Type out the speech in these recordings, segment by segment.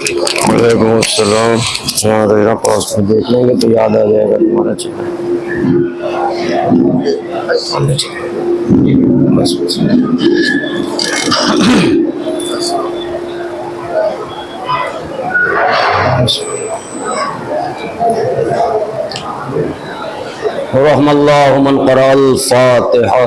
وعلیکم السلام. ذرا پاس میں دیکھ لیں گے تو یاد آ جائے گا تمہارا چہرہ. بس بس. رحم اللہ من قرأ الفاتحہ.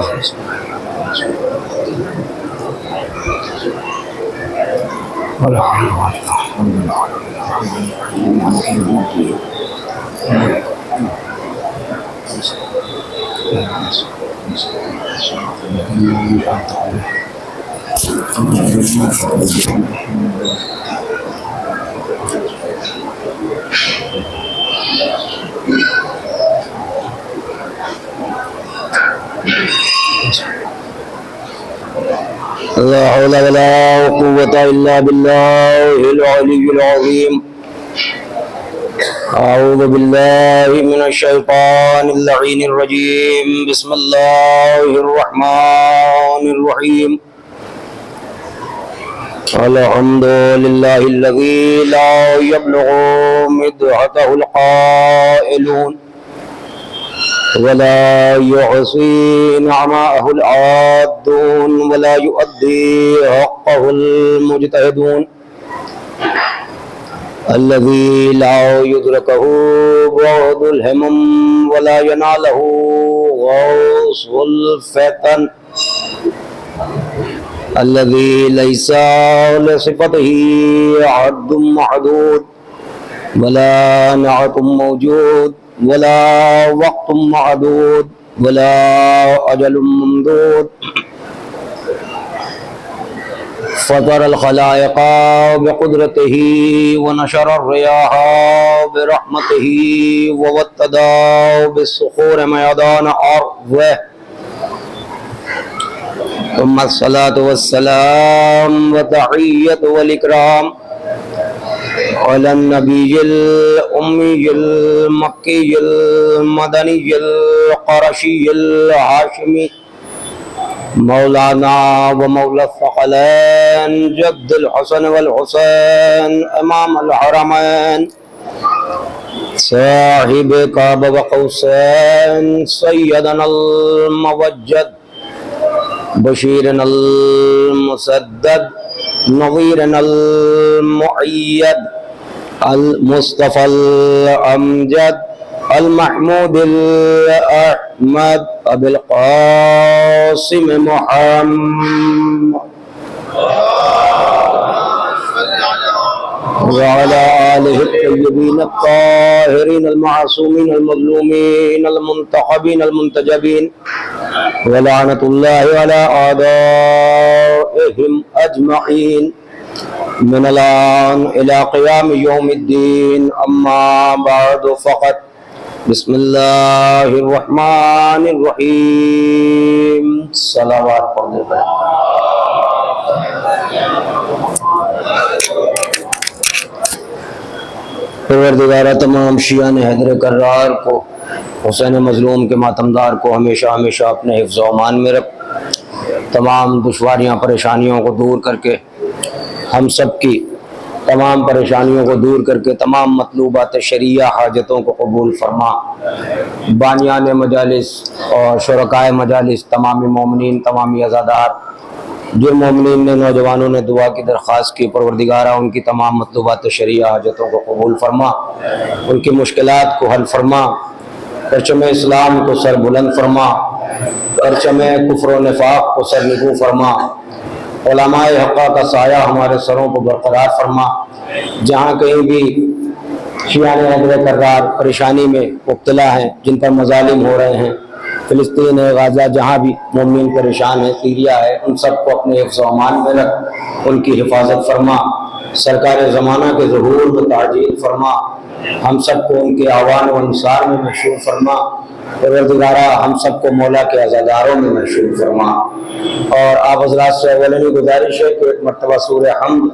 لا حول ولا قوة إلا بالله العلي العظيم. أعوذ بالله من الشيطان اللعين الرجيم. بسم الله الرحمن الرحيم. الحمد لله الذي لا يبلغ مدحته القائلون ولا يحصي نعماءه العادون ولا يؤدي حقه المجتهدون الذي لا يدركه بعد الهمم ولا يناله غوص الفتن الذي ليس لصفته عد محدود ولا نعت موجود ولا وقت معدود ولا أجل ممدود. فطر الخلائق بقدرته ونشر الرياح برحمته ووتدا بالصخور ميدان أرضه. ثم الصلاة والسلام والتحية والإكرام على النبي الأمي المكي المدني القرشي الهاشمي مولانا ومولى الثقلين جد الحسن والحسين إمام الحرمين صاحب كعب وقوسين سيدنا الموجد بشيرنا المسدد نظيرنا المؤيد المصطفى الأمجد المحمود الأحمد أبي القاسم محمد وعلى آله الطيبين الطاهرين المعصومين المظلومين المنتخبين المنتجبين ولعنة الله على أعدائهم أجمعين من الآن إلى قيام يوم الدين. أما بعد فقط بسم الله الرحمن الرحيم. صلوات پڑھنے پر پروردگارہ تمام شیعان حیدر کرار کو، حسین مظلوم کے ماتمدار کو ہمیشہ ہمیشہ اپنے حفظ و امان میں رکھ. تمام دشواریاں پریشانیوں کو دور کر کے ہم سب کی تمام پریشانیوں کو دور کر کے تمام مطلوبات شرعیہ حاجتوں کو قبول فرما. بانیان مجالس اور شرکائے مجالس، تمامی مومنین، تمامی عزادار، جو مومنین نے، نوجوانوں نے دعا کی درخواست کی، پروردگارہ ان کی تمام مطلوبات شرعیہ حاجتوں کو قبول فرما، ان کی مشکلات کو حل فرما، پرچم اسلام کو سر بلند فرما، پرچم کفر و نفاق کو سر نگو فرما، علماء حقہ کا سایہ ہمارے سروں کو برقرار فرما. جہاں کہیں بھی شیعان حیدر کرار پریشانی میں مبتلا ہیں، جن پر مظالم ہو رہے ہیں، فلسطین ہے، غازہ، جہاں بھی مومنین پریشان ہیں، سیریا ہے، ان سب کو اپنے حفظ و امان میں رکھ، ان کی حفاظت فرما. سرکار زمانہ کے ظہور میں تعجیل فرما، ہم سب کو ان کے آوان و انصار میں مشہور فرما. پروردگارہ ہم سب کو مولا کے عزاداروں میں مشہور فرما. اور آپ حضرات سے اولنی گزارش ہے کہ ایک مرتبہ سورہ حمد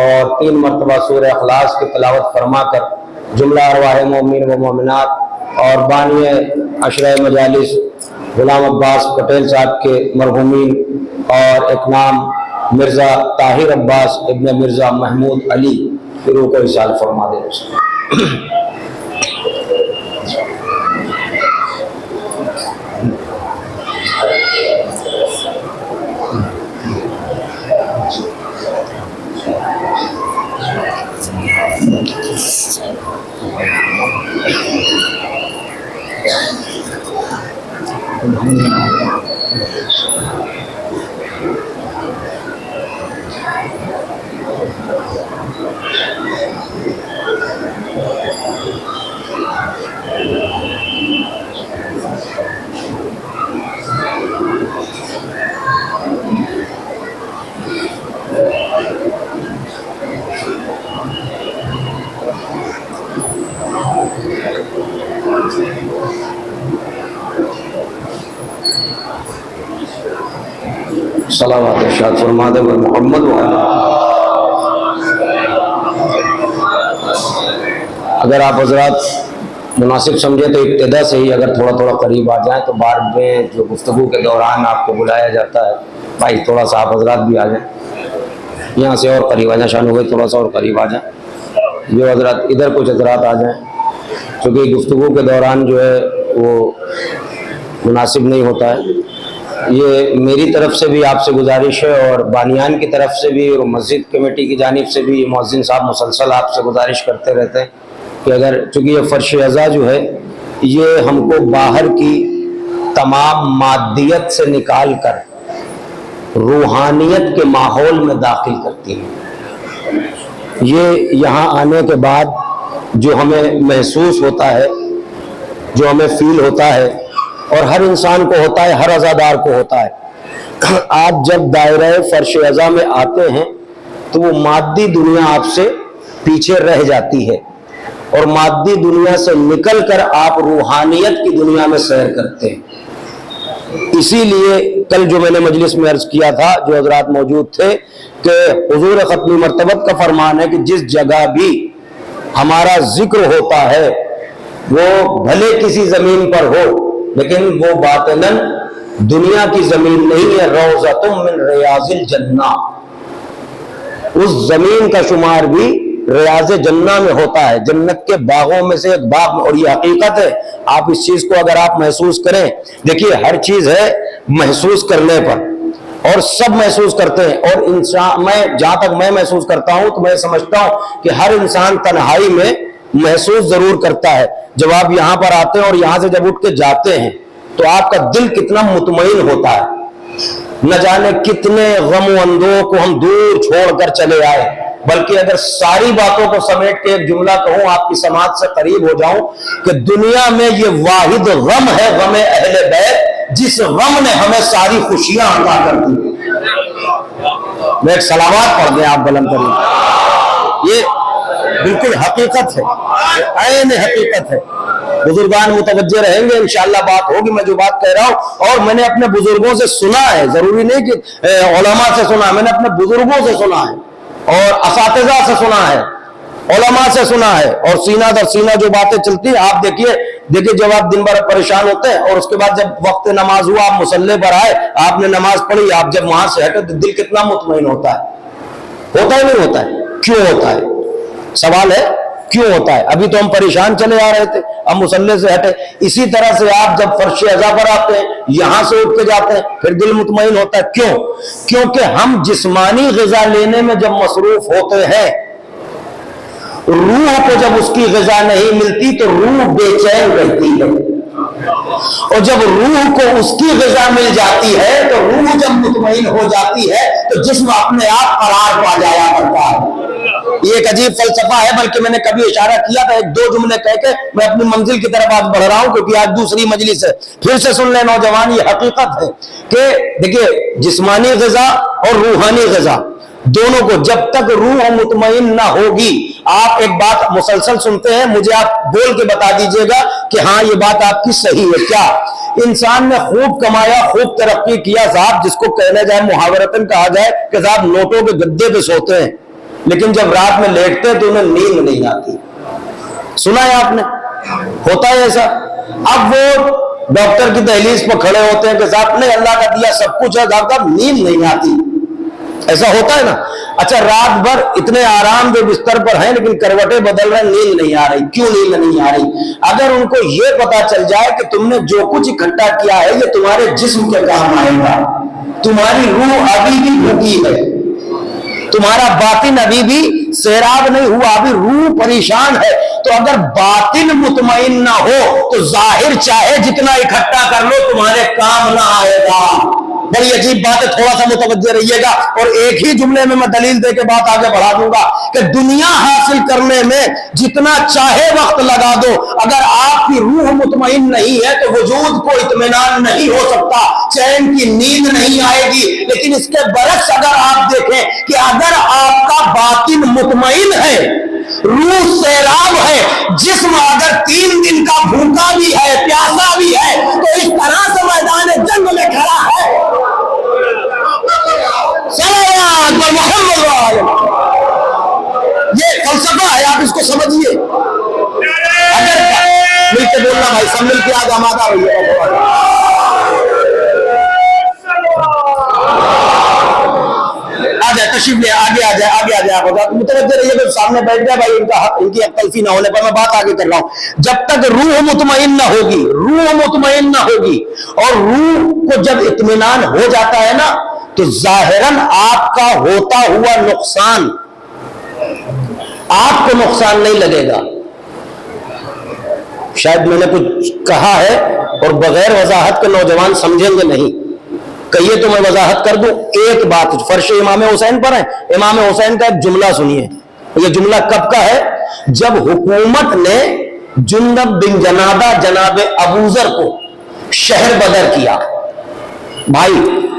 اور 3 مرتبہ سورہ اخلاص کی تلاوت فرما کر جملہ ارواح مومنین و مومنات اور بانی عشرہ مجالس غلام عباس پٹیل صاحب کے مرحومین اور ایک نام مرزا طاہر عباس ابن مرزا محمود علی پھر وہ کوئی سال فرما دے اس کو. صلوات ارشاد فرما دے محمد اگر آپ حضرات مناسب سمجھے تو ابتدا سے ہی اگر تھوڑا تھوڑا قریب آ جائیں تو بعد میں جو گفتگو کے دوران آپ کو بلایا جاتا ہے بھائی تھوڑا سا آپ حضرات بھی آ جائیں, یہاں سے اور قریب آ جائیں, شان ہوئے تھوڑا سا اور قریب آ جائیں, جو حضرات ادھر کچھ حضرات آ جائیں, کیونکہ گفتگو کے دوران جو ہے وہ مناسب نہیں ہوتا ہے. یہ میری طرف سے بھی آپ سے گزارش ہے اور بانیان کی طرف سے بھی اور مسجد کمیٹی کی جانب سے بھی مؤذن صاحب مسلسل آپ سے گزارش کرتے رہتے ہیں کہ اگر چونکہ یہ فرش اعضا جو ہے یہ ہم کو باہر کی تمام مادیت سے نکال کر روحانیت کے ماحول میں داخل کرتی ہے. یہ یہاں آنے کے بعد جو ہمیں محسوس ہوتا ہے, جو ہمیں فیل ہوتا ہے, اور ہر انسان کو ہوتا ہے, ہر عزادار کو ہوتا ہے, آپ جب دائرہ فرش اعضا میں آتے ہیں تو وہ مادی دنیا آپ سے پیچھے رہ جاتی ہے اور مادی دنیا سے نکل کر آپ روحانیت کی دنیا میں سیر کرتے ہیں. اسی لیے کل جو میں نے مجلس میں عرض کیا تھا, جو حضرات موجود تھے, کہ حضور ختمی مرتبت کا فرمان ہے کہ جس جگہ بھی ہمارا ذکر ہوتا ہے وہ بھلے کسی زمین پر ہو لیکن وہ باطناً دنیا کی زمین نہیں ہے, روضۃ من ریاض الجنہ, اس زمین کا شمار بھی ریاض جنہ میں ہوتا ہے, جنت کے باغوں میں سے ایک باغ میں. اور یہ حقیقت ہے, آپ اس چیز کو اگر آپ محسوس کریں, دیکھیے ہر چیز ہے محسوس کرنے پر اور سب محسوس کرتے ہیں, اور انسان میں جہاں تک میں محسوس کرتا ہوں تو میں سمجھتا ہوں کہ ہر انسان تنہائی میں محسوس ضرور کرتا ہے. جب آپ یہاں پر آتے ہیں اور یہاں سے جب اٹھ کے جاتے ہیں تو آپ کا دل کتنا مطمئن ہوتا ہے, نہ جانے کتنے غم و اندوہ کو ہم دور چھوڑ کر چلے آئے. بلکہ اگر ساری باتوں کو سمیٹ کے ایک جملہ کہوں, آپ کی سماعت سے قریب ہو جاؤں, کہ دنیا میں یہ واحد غم ہے غم اہل بیت, جس غم نے ہمیں ساری خوشیاں عطا کر دی. میں ایک صلوات پڑھ دیں آپ بلند کریں, یہ بالکل حقیقت ہے, عین حقیقت ہے. بزرگان متوجہ رہیں گے, انشاءاللہ بات ہوگی. میں جو بات کہہ رہا ہوں اور میں نے اپنے بزرگوں سے سنا ہے, ضروری نہیں کہ علماء سے سنا, میں نے اپنے بزرگوں سے سنا ہے اور اساتذہ سے سنا ہے, علماء سے سنا ہے, اور سینہ در سینہ جو باتیں چلتی ہیں. آپ دیکھیے جب آپ دن بھر پریشان ہوتے ہیں اور اس کے بعد جب وقت نماز ہوا, آپ مصلی پر آئے, آپ نے نماز پڑھی, آپ جب وہاں سے ہٹے تو دل کتنا مطمئن ہوتا ہے, ہوتا ہے نہیں ہوتا ہے؟ کیوں ہوتا ہے؟ سوال ہے کیوں ہوتا ہے. ابھی تو ہم پریشان چلے آ رہے تھے, اب مصلی سے ہٹے. اسی طرح سے آپ جب فرش اعضا پر آتے ہیں, یہاں سے اٹھ کے جاتے ہیں, پھر دل مطمئن ہوتا ہے. کیوں؟ کیونکہ ہم جسمانی غذا لینے میں جب مصروف ہوتے ہیں, روح کو جب اس کی غذا نہیں ملتی تو روح بے چین رہتی ہے, اور جب روح کو اس کی غذا مل جاتی ہے تو روح جب مطمئن ہو جاتی ہے تو جسم اپنے آپ قرار پا جایا کرتا ہے. یہ ایک عجیب فلسفہ ہے, بلکہ میں نے کبھی اشارہ کیا تھا, ایک دو جملے کہہ کے میں اپنی منزل کی طرف آج بڑھ رہا ہوں, کیونکہ آج دوسری مجلس ہے. پھر سے سن لیں نوجوان, یہ حقیقت ہے کہ دیکھیے جسمانی غذا اور روحانی غذا دونوں کو جب تک روح مطمئن نہ ہوگی, آپ ایک بات مسلسل سنتے ہیں, مجھے آپ بول کے بتا دیجئے گا کہ ہاں یہ بات آپ کی صحیح ہے. کیا انسان نے خوب کمایا, خوب ترقی کیا صاحب, جس کو کہنے جائے محاورتاً کہا جائے کہ صاحب نوٹوں کے گدے پہ سوتے ہیں, لیکن جب رات میں لیٹتے ہیں تو انہیں نیند نہیں آتی. سنا ہے آپ نے, ہوتا ہے ایسا. اب وہ ڈاکٹر کی دہلیز پر کھڑے ہوتے ہیں کہ صاحب نہیں, اللہ کا دیا سب کچھ ہے, صاحب نیند نہیں آتی. ایسا ہوتا ہے نا. اچھا رات بھر اتنے آرام دہ بستر پر ہیں لیکن کروٹیں بدل رہے ہیں, نیند نہیں آ رہی. کیوں نیند نہیں آ رہی؟ اگر ان کو یہ پتا چل جائے کہ تم نے جو کچھ اکٹھا کیا ہے یہ تمہارے جسم کے کام آئے گا, تمہاری روح ابھی بھی بھوکی ہے, تمہارا باطن ابھی بھی سیراب نہیں ہوا, ابھی روح پریشان ہے, تو اگر باطن مطمئن نہ ہو تو ظاہر چاہے جتنا اکٹھا کر لو تمہارے کام نہ آئے گا. بڑی عجیب بات ہے, تھوڑا سا متوجہ رہیے گا. اور ایک ہی جملے میں دلیل دے کے بات آگے بڑھا دوں گا کہ دنیا حاصل کرنے میں جتنا چاہے وقت لگا دو, اگر آپ کی روح مطمئن نہیں ہے تو وجود کو اطمینان نہیں ہو سکتا, چین کی نیند نہیں آئے گی. لیکن اس کے برعکس اگر آپ دیکھیں کہ اگر آپ کا باطن مطمئن ہے, روح سیراب ہے, جسم اگر 3 دن کا بھوکا بھی ہے, پیاسا بھی ہے, تو اس طرح سے میدان جنگ میں کھڑا ہے. محمد یہ فلسفہ ہے, آپ اس کو سمجھیے. اگر مل کے بولنا بھائی, سب مل کے آج آمادہ ہوئیے. آ جائے, تشریف لے, آگے آ جائے, آگے آ جائے. آپ متوجہ رہیے کہ سامنے بیٹھ جائے بھائی, ان کی تلفی نہ ہونے پر میں بات آگے کر رہا ہوں. جب تک روح مطمئن نہ ہوگی, روح مطمئن نہ ہوگی, اور روح کو جب اطمینان ہو جاتا ہے نا تو ظاہراً آپ کا ہوتا ہوا نقصان آپ کو نقصان نہیں لگے گا. شاید میں نے کچھ کہا ہے اور بغیر وضاحت کے نوجوان سمجھیں گے نہیں, کہیے تو میں وضاحت کر دوں. ایک بات فرش امام حسین پر ہے, امام حسین کا ایک جملہ سنیے. یہ جملہ کب کا ہے؟ جب حکومت نے جندب بن جنادہ جناب ابوذر کو شہر بدر کیا. بھائی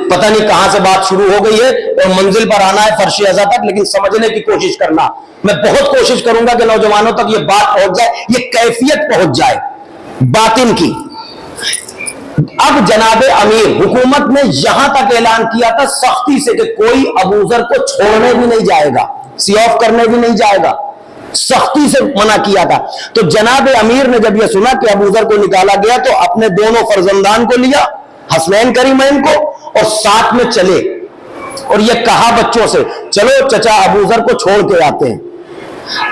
پتہ نہیں کہاں سے بات شروع ہو گئی ہے اور منزل پر آنا ہے فرش ازا تک, لیکن سمجھنے کی کوشش کرنا. میں بہت کوشش کروں گا کہ نوجوانوں تک یہ بات پہنچ جائے, یہ کیفیت پہنچ جائے باطن کی. اب جناب امیر حکومت نے یہاں تک اعلان کیا تھا سختی سے کہ کوئی ابوذر کو چھوڑنے بھی نہیں جائے گا, سی آف کرنے بھی نہیں جائے گا, سختی سے منع کیا تھا. تو جناب امیر نے جب یہ سنا کہ ابوذر کو نکالا گیا تو اپنے دونوں فرزندان کو لیا, حسنین کریمین کو, اور ساتھ میں چلے اور یہ کہا بچوں سے چلو چچا ابوذر کو چھوڑ کے آتے ہیں.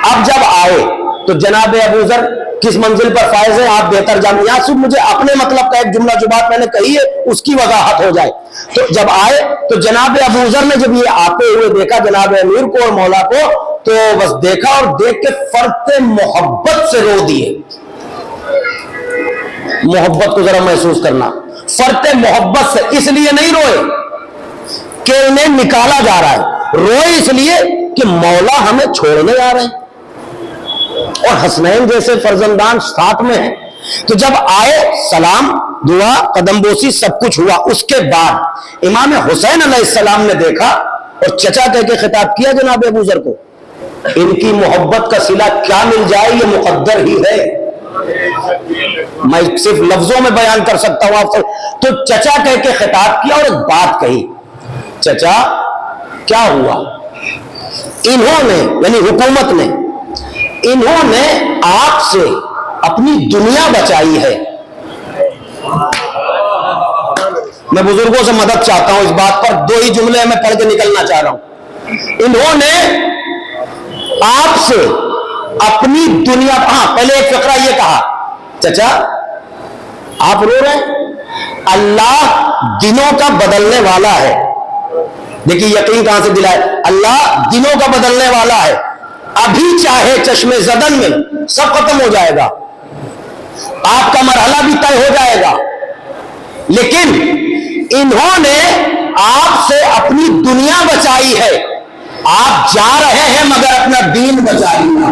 اب جب آئے تو جناب ابوذر کس منزل پر فائز ہیں آپ بہتر جانیں. یہاں صرف مجھے اپنے مطلب کا ایک جملہ جو بات میں نے کہی ہے اس کی وضاحت ہو جائے. تو جب آئے تو جناب ابوذر نے جب یہ آتے ہوئے دیکھا جناب امیر کو اور مولا کو, تو بس دیکھا اور دیکھ کے فرط محبت سے رو دیے. محبت کو ذرا محسوس کرنا, فرط محبت سے. اس لیے نہیں روئے کہ انہیں نکالا جا رہا ہے, روئے اس لیے کہ مولا ہمیں چھوڑنے جا رہے ہیں اور حسنین جیسے فرزندان ساتھ میں ہیں. تو جب آئے سلام دعا قدم بوسی سب کچھ ہوا. اس کے بعد امام حسین علیہ السلام نے دیکھا اور چچا کہہ کے خطاب کیا جناب ابوذر کو. ان کی محبت کا صلہ کیا مل جائے یہ مقدر ہی ہے, میں صرف لفظوں میں بیان کر سکتا ہوں آپ سے. تو چچا کہہ کے خطاب کیا اور ایک بات کہی, چچا کیا ہوا؟ انہوں نے یعنی حکومت نے انہوں نے آپ سے اپنی دنیا بچائی ہے. میں بزرگوں سے مدد چاہتا ہوں اس بات پر, 2 ہی جملے میں پڑھ کے نکلنا چاہ رہا ہوں. انہوں نے آپ سے اپنی دنیا, ہاں پہلے ایک فقرہ یہ کہا, چچا آپ رو رہے ہیں, اللہ دنوں کا بدلنے والا ہے. دیکھیے یقین کہاں سے دلائے, اللہ دنوں کا بدلنے والا ہے. ابھی چاہے چشمے زدن میں سب ختم ہو جائے گا, آپ کا مرحلہ بھی طے ہو جائے گا, لیکن انہوں نے آپ سے اپنی دنیا بچائی ہے. آپ جا رہے ہیں مگر اپنا دین بچا لیا.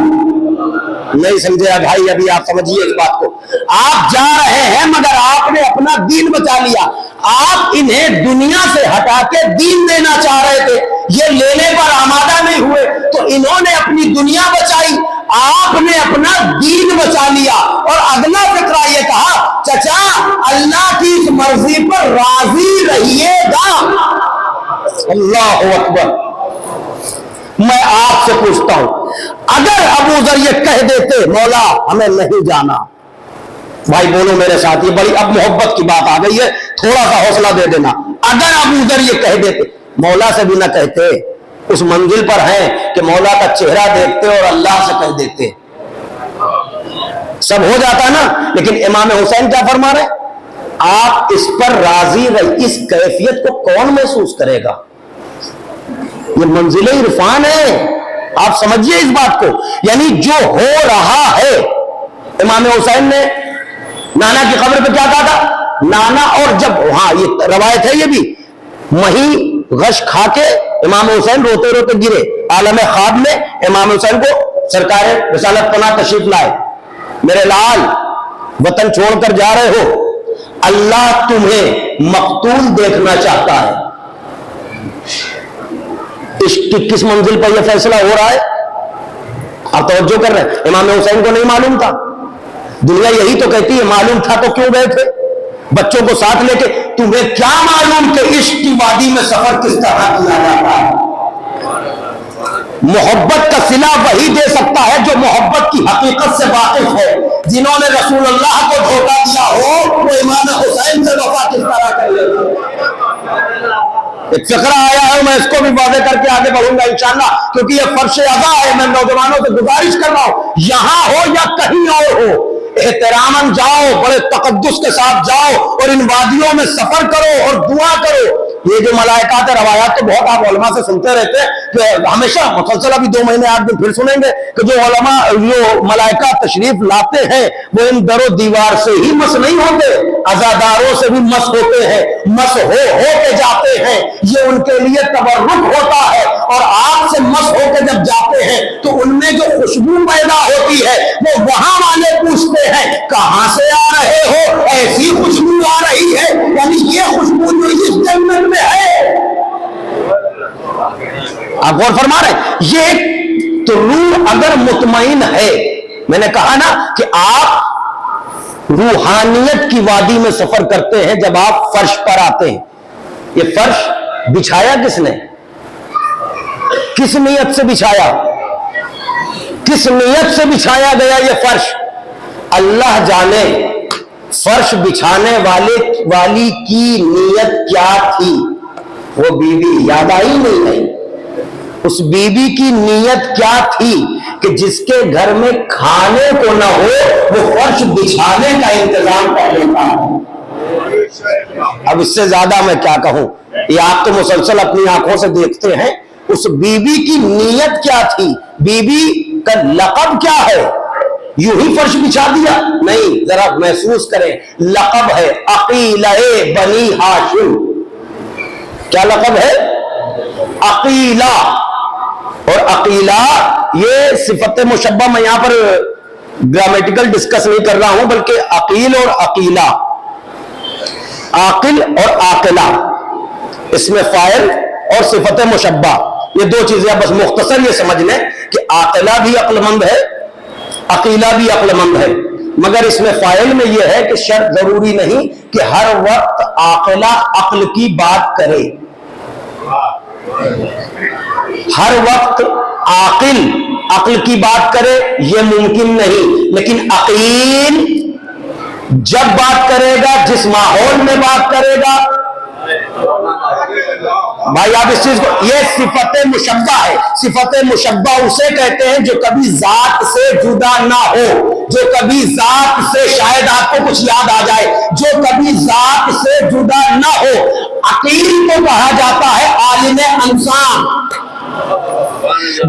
نہیں سمجھے بھائی, ابھی آپ سمجھیے اس بات کو. آپ جا رہے ہیں مگر آپ نے اپنا دین بچا لیا. آپ انہیں دنیا سے ہٹا کے دین دینا چاہ رہے تھے, یہ لینے پر آمادہ نہیں ہوئے تو انہوں نے اپنی دنیا بچائی, آپ نے اپنا دین بچا لیا. اور اگلا فقرہ یہ کہا, چچا اللہ کی اس مرضی پر راضی رہیے گا. اللہ اکبر. میں آپ سے پوچھتا ہوں, اگر ابوذر یہ کہہ دیتے مولا ہمیں نہیں جانا, بھائی بولو میرے ساتھ, یہ بڑی اب محبت کی بات آ گئی ہے, تھوڑا سا حوصلہ دے دینا. اگر ابوذر یہ کہہ دیتے مولا سے بھی نہ کہتے، اس منزل پر ہیں کہ مولا کا چہرہ دیکھتے اور اللہ سے کہہ دیتے، سب ہو جاتا نا۔ لیکن امام حسین کیا فرما رہے ہیں؟ آپ اس پر راضی رہی، اس کیفیت کو کون محسوس کرے گا؟ یہ منزل عرفان ہے، آپ سمجھیے اس بات کو۔ یعنی جو ہو رہا ہے، امام حسین نے نانا کی قبر پہ کیا کہا تھا؟ نانا، اور جب ہاں یہ روایت ہے، یہ بھی مہی غش کھا کے امام حسین روتے روتے گرے، عالم خواب میں امام حسین کو سرکار رسالت پناہ تشریف لائے، میرے لال وطن چھوڑ کر جا رہے ہو، اللہ تمہیں مقتول دیکھنا چاہتا ہے۔ کس منزل پر یہ فیصلہ ہو رہا ہے؟ آپ توجہ کر رہے ہیں؟ امام حسین کو نہیں معلوم تھا؟ دنیا یہی تو کہتی ہے معلوم تھا تو کیوں گئے تھے؟ بچوں کو ساتھ لے کے، تمہیں کیا معلوم کہ عشق کی وادی میں سفر کس طرح کیا جاتا ہے؟ محبت کا صلہ وہی دے سکتا ہے جو محبت کی حقیقت سے واقف ہے۔ جنہوں نے رسول اللہ کو دھوکہ دیا ہو وہ امام حسین سے وفا کس طرح کر لے گا؟ ایک فقرہ آیا ہے، میں اس کو بھی واضح کر کے آگے بڑھوں گا انشاءاللہ، کیونکہ یہ فرش ادا ہے۔ میں نوجوانوں سے گزارش کر رہا ہوں، یہاں ہو یا کہیں اور ہو، احتراماً جاؤ، بڑے تقدس کے ساتھ جاؤ اور ان وادیوں میں سفر کرو اور دعا کرو۔ یہ جو ملائکات روایات تو بہت آپ علماء سے سنتے رہتے ہیں کہ ہمیشہ مسلسل ابھی 2 مہینے 8 دن پھر سنیں گے کہ جو علماء جو ملائکہ تشریف لاتے ہیں وہ ان در و دیوار سے ہی مس نہیں ہوتے، عزاداروں سے بھی مس ہوتے ہیں، مس ہو کے جاتے ہیں۔ یہ ان کے لیے تبرک ہوتا ہے، اور آپ سے مس ہو کے جب جاتے ہیں تو ان میں جو خوشبو پیدا ہوتی ہے وہ وہاں والے پوچھتے ہیں کہاں سے آ رہے ہو، ایسی خوشبو آ رہی ہے، یعنی یہ خوشبو جو اس جنت میں ہے۔ آپ غور فرما رہے ہیں؟ یہ تو روح اگر مطمئن ہے، میں نے کہا نا کہ آپ روحانیت کی وادی میں سفر کرتے ہیں جب آپ فرش پر آتے ہیں۔ یہ فرش بچھایا کس نے؟ کس نیت سے بچھایا؟ کس نیت سے بچھایا گیا یہ فرش؟ اللہ جانے فرش بچھانے والی کی نیت کیا تھی۔ وہ بیوی یاد آئی نہیں؟ اس بیوی کی نیت کیا تھی کہ جس کے گھر میں کھانے کو نہ ہو وہ فرش بچھانے کا انتظام کر لیتا ہے۔ اب اس سے زیادہ میں کیا کہوں، یہ آپ تو مسلسل اپنی آنکھوں سے دیکھتے ہیں۔ اس بیوی کی نیت کیا تھی؟ بیوی کا لقب کیا ہے؟ یوں ہی فرش بچھا دیا؟ نہیں، ذرا محسوس کریں، لقب ہے عقیلہ بنی ہاشم۔ کیا لقب ہے؟ عقیلہ۔ اور عقیلہ یہ صفت مشبہ، میں یہاں پر گرامیٹیکل ڈسکس نہیں کر رہا ہوں، بلکہ عقیل اور عقیلہ، عاقل اور عاقلہ، اس میں فاعل اور صفت مشبہ، یہ 2 چیزیں بس مختصر یہ سمجھ لیں کہ عاقلہ بھی عقل مند ہے، عقیلہ بھی عقل مند ہے، مگر اس میں فاعل میں یہ ہے کہ شرط ضروری نہیں کہ ہر وقت عاقلہ عقل کی بات کرے، ہر وقت عاقل عقل کی بات کرے یہ ممکن نہیں، لیکن عقیل جب بات کرے گا، جس ماحول میں بات کرے گا، بھائی آپ اس چیز کو، یہ صفت مشبہ ہے۔ صفت مشبہ اسے کہتے ہیں جو کبھی ذات سے جدا نہ ہو، جو کبھی ذات سے، شاید آپ کو کچھ یاد آ جائے، جو کبھی ذات سے جدا نہ ہو۔ عقیل کو کہا جاتا ہے عالم انسان۔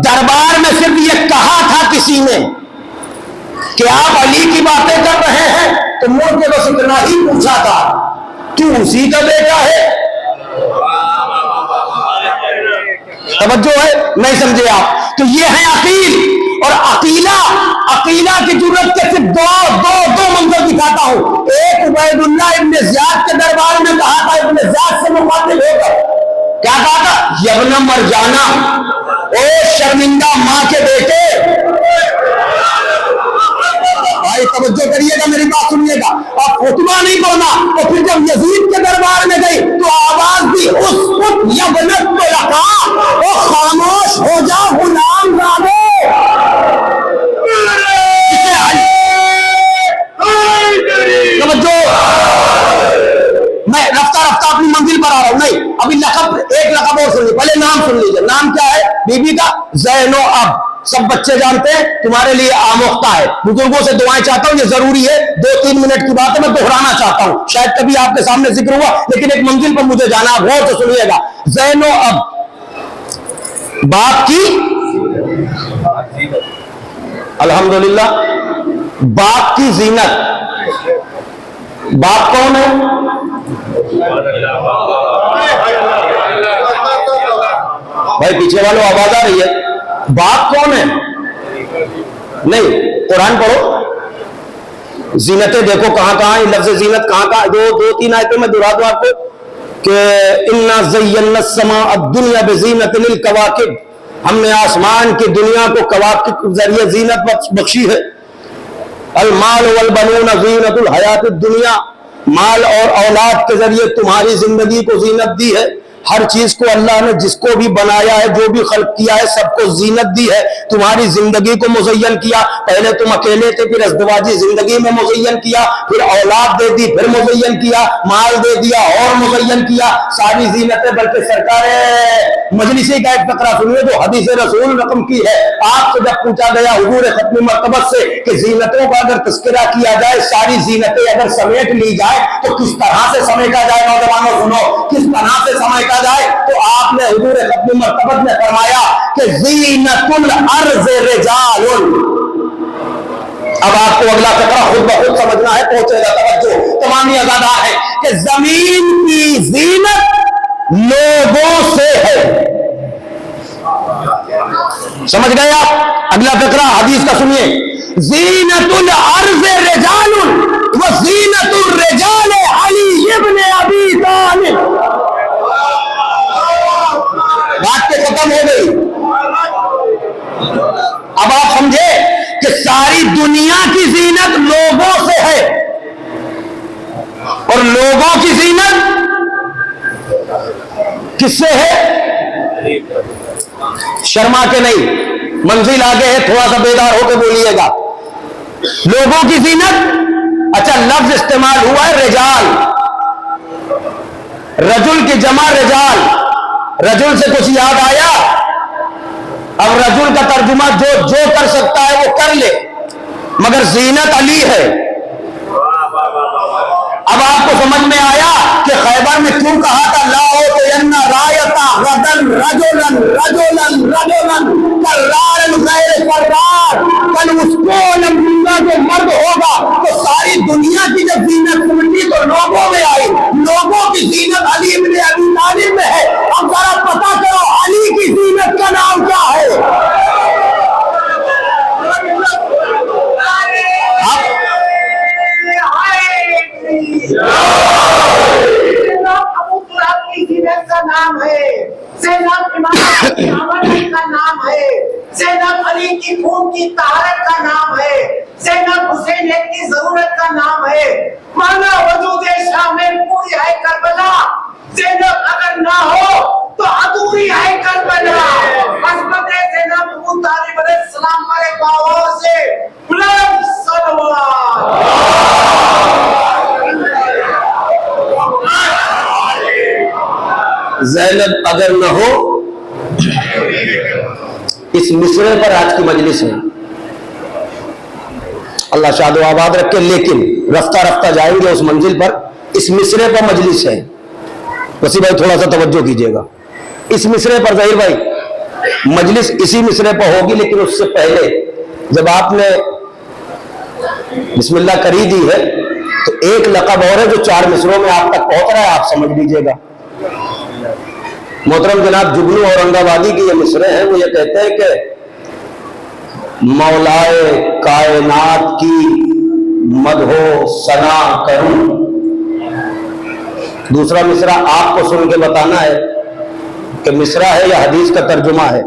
دربار میں صرف یہ کہا تھا کسی نے کہ آپ علی کی باتیں کر رہے ہیں تو مجھ نے بس اتنا ہی پوچھا تھا، تو اسی کا بیٹا ہے؟ توجہ ہے؟ نہیں سمجھے آپ؟ تو یہ ہے عقیل اور عقیلہ۔ عقیلہ کی ضرورت کے صرف دو منظر دکھاتا ہوں۔ ایک عبید اللہ ابن زیاد کے دربار میں کہا تھا، ابن زیاد سے مخاطب ہو کر کیا کہا تھا؟ یبن مرجانہ، اے شرمندہ ماں کے بیٹے۔ بھائی توجہ کریے گا، میری بات سنیے گا، اور خطبہ نہیں پڑھنا۔ اور پھر جب یزید کے دربار میں گئی تو آواز دی اسکت یبنت طلقا، او خاموش ہو جا غلام زادے۔ توجہ، میں رفتہ رفتہ اپنی منزل پر آ رہا ہوں، نہیں ابھی لقب، ایک لقب اور سن لیجیے، پہلے نام سن لیجیے. نام کیا ہے بی بی کا؟ زینب. سب بچے جانتے ہیں، تمہارے لیے آموختہ ہے. بزرگوں سے دعائیں چاہتا ہوں، یہ ضروری ہے، 2-3 منٹ کی بات ہے، میں دہرانا چاہتا ہوں، شاید کبھی آپ کے سامنے ذکر ہوا لیکن ایک منزل پر مجھے جانا، غور سے سنیے گا. زینب باپ کی، الحمدللہ باپ کی زینت. باپ کون ہے؟ بھائی پیچھے والوں آواز آ رہی ہے؟ باپ کون ہے؟ نہیں، قرآن پڑھو. زینتیں دیکھو کہاں کہاں، لفظ زینت کہاں کہاں، 2-3 آیتیں میں دہرا دوں آپ کو کہ انا زینا السماء الدنیا بزینت للکواکب، ہم نے آسمان کی دنیا کو کواکب کے ذریعے زینت بخشی ہے. المال والبنون زینت الحیات الدنیا، مال اور اولاد کے ذریعے تمہاری زندگی کو زینت دی ہے. ہر چیز کو اللہ نے جس کو بھی بنایا ہے، جو بھی خلق کیا ہے، سب کو زینت دی ہے. تمہاری زندگی کو مزین کیا. پہلے تم اکیلے تھے، پھر ازدواجی زندگی میں مزین کیا، پھر اولاد دے دی، پھر مزین کیا، مال دے دیا اور مزین کیا. ساری زینتیں، بلکہ سرکار مجلسی کا ایک فقرہ سنیے جو حدیث رسول رقم کی ہے. آپ سے جب پوچھا گیا حضور ختم مرتبت سے کہ زینتوں کا اگر تذکرہ کیا جائے، ساری زینتیں اگر سمیٹ لی جائے تو کس طرح سے سمیٹا جائے؟ نوجوانوں سنو، کس طرح سے سمیٹا جائے؟ تو آپ نے حضور ختم مرتبت میں فرمایا کہ زینت الارض رجال. اب آپ کو اگلا فقرہ خود بخود سمجھنا ہے، پہنچے گا توجہ، تمامی ازادار ہے کہ زمین کی زینت لوگوں سے ہے. سمجھ گئے آپ؟ اگلا فقرہ حدیث کا سنیے. زینت الارض رجال وزینت الرجال علی ابن ابی طالب. بات تو ختم ہو گئی. اب آپ سمجھے کہ ساری دنیا کی زینت لوگوں سے ہے، اور لوگوں کی زینت کس سے ہے؟ شرما کے نہیں، منزل آگے ہے، تھوڑا سا بیدار ہو کے بولیے گا. لوگوں کی زینت، اچھا لفظ استعمال ہوا ہے رجال، رجل کی جمع رجال. رجل سے کچھ یاد آیا؟ اب رجل کا ترجمہ جو کر سکتا ہے وہ کر لے، مگر زینت علی ہے. اب آپ کو سمجھ میں آیا کہ خیبر میں کیوں کہا تھا لا اعطین رایتا غدا رجلا رجلا رجلا کرار غیر کرار. کل اس کو نمونہ جو مرد ہوگا تو ساری دنیا کی جب زینت سمجھی تو لوگوں میں آئی. لوگوں کی زینت علی ابن ابی طالب میں ہے. اب ذرا پتا کرو علی کی زینت کا نام کیا ہے؟ ابو تراب کی زینت کا نام ہے، زینب امام کا نام ہے، زینب علی کی خون کی طہارت کا نام ہے، زینب حسین کی ضرورت کا نام ہے. مانا وجود شاہ میں پوری ہے کربلا. زینب اگر نہ ہو تو ادھوری ہے کربلا. عظمت زینب ابو طالب علیہ السلام پر ایک آواز سے بلند صلوات. زینب اگر نہ ہو، اس مصرے پر آج کی مجلس ہے. اللہ شاد و آباد رکھے، لیکن رفتہ رفتہ جائیں گے اس منزل پر. اس مصرے پر مجلس ہے. وسیع بھائی تھوڑا سا توجہ کیجئے گا. اس مصرے پر ظہیر بھائی مجلس اسی مصرے پر ہوگی، لیکن اس سے پہلے جب آپ نے بسم اللہ کری دی ہے تو ایک لقب اور ہے جو 4 مصروں میں آپ تک پہنچ رہا ہے، آپ سمجھ لیجئے گا. محترم جناب جگنو اورنگ آبادی کی یہ مصرے ہیں. وہ یہ کہتے ہیں کہ مولائے کائنات کی مدح و ثنا کروں. دوسرا مصرع آپ کو سن کے بتانا ہے کہ مصرع ہے یا حدیث کا ترجمہ ہے.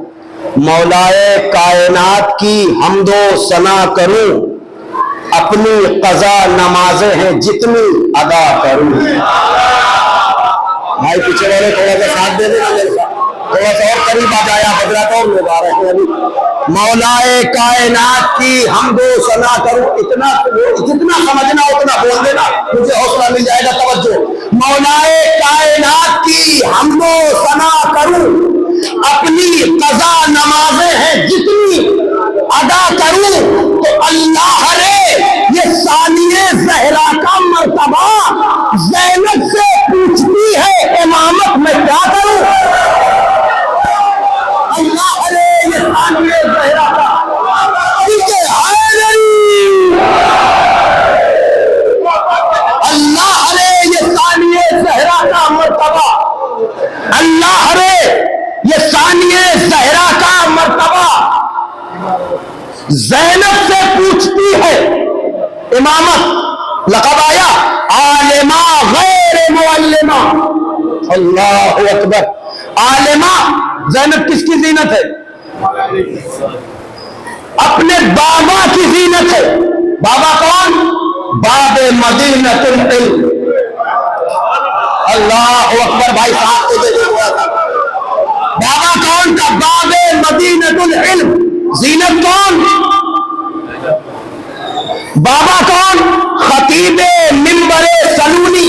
مولائے کائنات کی حمد و ثنا کروں، اپنی قضا نمازیں ہیں جتنی ادا کروں. بھائی پیچھے والے تھوڑا سا ساتھ دے دیں. تھوڑا سا اور قریب آ جایا بدلا تو اور لوگ آ رہے ہیں ابھی. مولا کائنات کی حمد و ثنا کروں. اتنا جتنا سمجھنا اتنا بول دینا, مجھے حوصلہ مل جائے گا. توجہ. مولا کائنات کی حمد و ثنا کروں, اپنی قضا نمازیں ہیں جتنی ادا کروں, تو اللہ رے یہ ثانیہ زہرا کا مرتبہ زینب سے پوچھتی ہے امامت میں کیا کروں. اللہ رے یہ ثانیہ زہرا کا اللہ رے یہ ثانیہ زہرا کا مرتبہ, اللہ رے یہ ثانیہ زہرا کا مرتبہ زینب سے پوچھتی ہے امامت. لقب آیا عالمہ غیر معلمہ. اللہ اکبر. عالمہ زینب کس کی زینت ہے؟ اپنے بابا کی زینت ہے. بابا کون؟ باب مدینۃ العلم. اللہ اکبر. بھائی صاحب کو دیکھ رہا تھا. بابا کون تھا؟ باب مدینۃ العلم. زینت کون؟ بابا کون؟ خطیب منبر سلونی.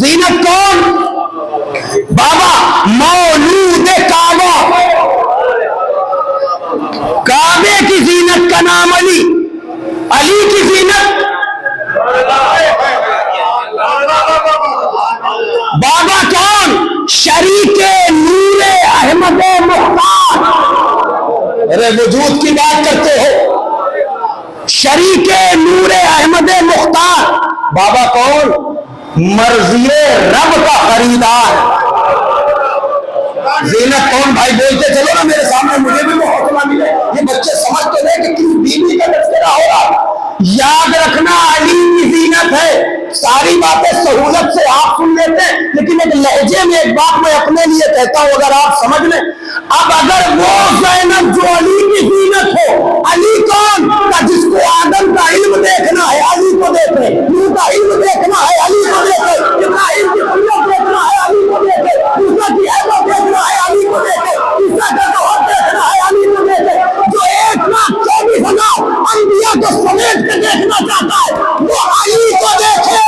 زینت کون؟ بابا مولود کعبہ. کعبے کی زینت کا نام علی. علی کی زینت بابا کون؟ شریک نور احمد مختار. ارے وجود کی بات کرتے ہو. شریک نور احمد مختار. بابا کون؟ مرضی رب کا خریدار. زینت کون؟ بھائی بولتے چلو نا میرے سامنے, مجھے بھی بہت حوصلہ ملے. یہ بچے سمجھ تو لے کہ کس بیوی کا تذکرہ ہو رہا. یاد رکھنا علی کی زینت ہے. ساری باتیں سہولت سے آپ سن لیتے ہیں, لیکن ایک لہجے میں ایک بات میں اپنے لیے کہتا ہوں اگر آپ سمجھ لیں. اب اگر وہ زینب جو علی کی زینت ہو, علی کون کا جس کو آدم کا علم دیکھنا ہے علی کو دیکھے, نوح کا علم دیکھنا ہے علی کو دیکھے, ابراہیم کی قوت دیکھنا ہے علی کو دیکھے, موسیٰ کی عظمت دیکھنا ہے علی کو دیکھے, عیسیٰ کا ظہور دیکھنا ہے علی کو دیکھے. جو 1,24,000 انبیاء کو سمیٹ کے دیکھنا چاہتا ہے وہ علی کو دیکھے.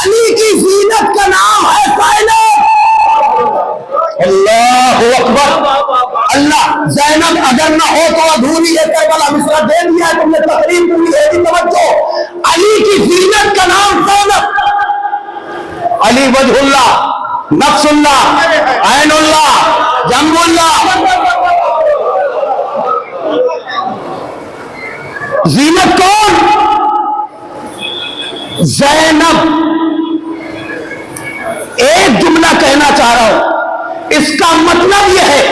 علی کی زینت کا نام ہے زینب. اللہ اکبر. اللہ زینب اگر نہ ہو تو ادھوری ہے. کربلا مصرع دے دیا ہے تم نے, تقریب پوری ہے. توجہ. علی کی زینت کا نام زینب. علی وجہ اللہ, نفس اللہ, عین اللہ, جنب اللہ. زینت کون؟ زینب. ایک جملہ کہنا چاہ رہا ہوں, اس کا مطلب یہ ہے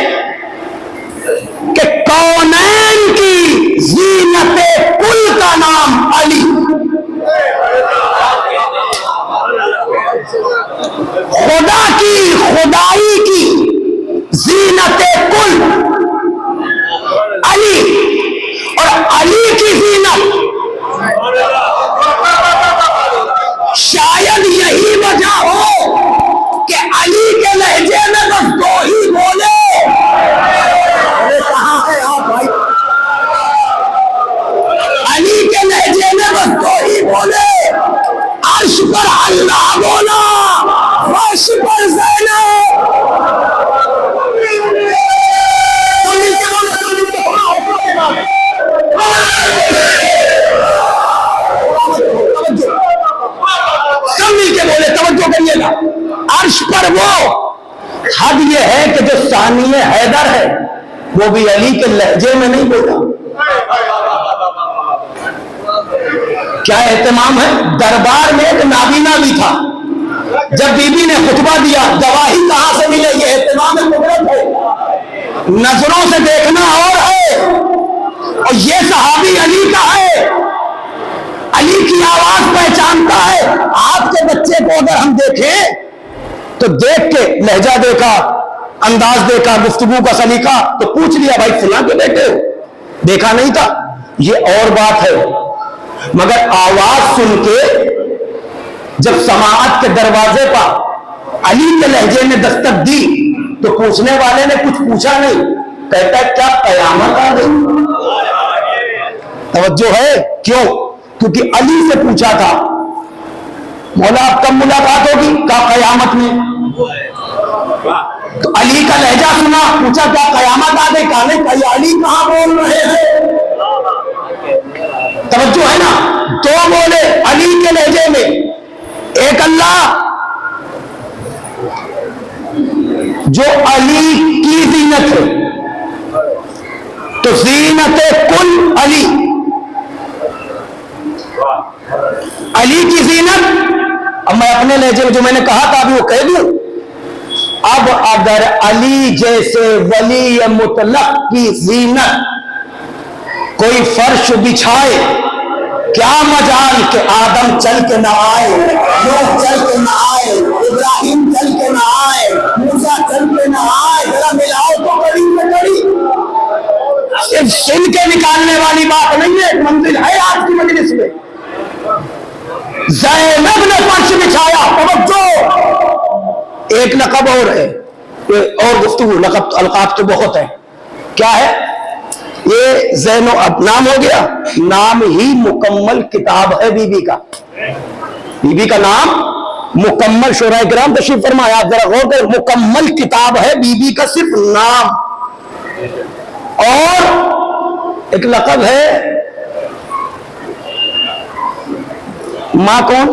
کہ کونین کی زینت کل کا نام علی. خدا کی خدائی کی زینت کل علی, اور علی کی زینت شاید یہی وجہ ہو کہ علی کے لہجے میں بس دو ہی بولے. کہاں ہے آپ بھائی؟ علی کے لہجے میں بس دو ہی بولے. عرش پر اللہ بولا, فرش پر زینب. سب مل کے بولے, توجہ کریے گا. عرش پر وہ. حد یہ ہے کہ جو ثانیہ حیدر ہے وہ بھی علی کے لہجے میں نہیں بولا. کیا اہتمام ہے. دربار میں ایک نابینا بھی تھا. جب بی بی نے خطبہ دیا, گواہی کہاں سے ملے؟ یہ اہتمام قدرت ہے. نظروں سے دیکھنا اور ہے, اور یہ صحابی علی کا ہے. علی کی آواز پہچانتا ہے. آپ کے بچے کو اگر ہم دیکھیں تو دیکھ کے لہجہ دیکھا, انداز دیکھا, گفتگو کا سلیقہ, تو پوچھ لیا بھائی فلاں کے بیٹے ہو, دیکھا نہیں تھا, یہ اور بات ہے. مگر آواز سن کے جب سماعت کے دروازے پر علی کے لہجے نے دستک دی تو پوچھنے والے نے کچھ پوچھا نہیں، کہتا ہے کیا قیامت آ گئی؟ توجہ ہے؟ کیوں؟ کیونکہ علی سے پوچھا تھا مولا اب کب ملاقات ہوگی؟ کہا قیامت میں۔ تو علی کا لہجہ سنا، پوچھا کیا قیامت آ گئی؟ کہا نہیں، کہ یہ علی کہاں بول رہے ہیں؟ توجہ ہے نا؟ دو بولے علی کے لہجے میں، ایک اللہ جو علی کی زینت ہے، تو زینت کل علی، علی کی زینت۔ اب میں اپنے لہجے میں جو میں نے کہا تھا ابھی وہ کہہ دوں، اب اگر علی جیسے ولی مطلق کی زینت کوئی فرش بچھائے، کیا مجال کہ آدم چل کے نہ آئے، نوح چل کے نہ آئے، ابراہیم چل کے نہ آئے، موسیٰ چل کے نہ آئے۔ ذرا ملاؤ تو کڑی میں کڑی، صرف سن کے نکالنے والی بات نہیں ہے، منزل ہے آج کی مجلس میں۔ زینب نے فرش بچھایا، توجہ، ایک لقب اور ہے، اور گفتگو، لقب القاب تو بہت ہے، کیا ہے یہ؟ زینو اب نام ہو گیا، نام ہی مکمل کتاب ہے بی بی کا، بی بی کا نام مکمل، شورا کرام تشریف فرمایا، آپ ذرا غور کریں، مکمل کتاب ہے بی بی کا صرف نام، اور ایک لقب ہے ماں کون؟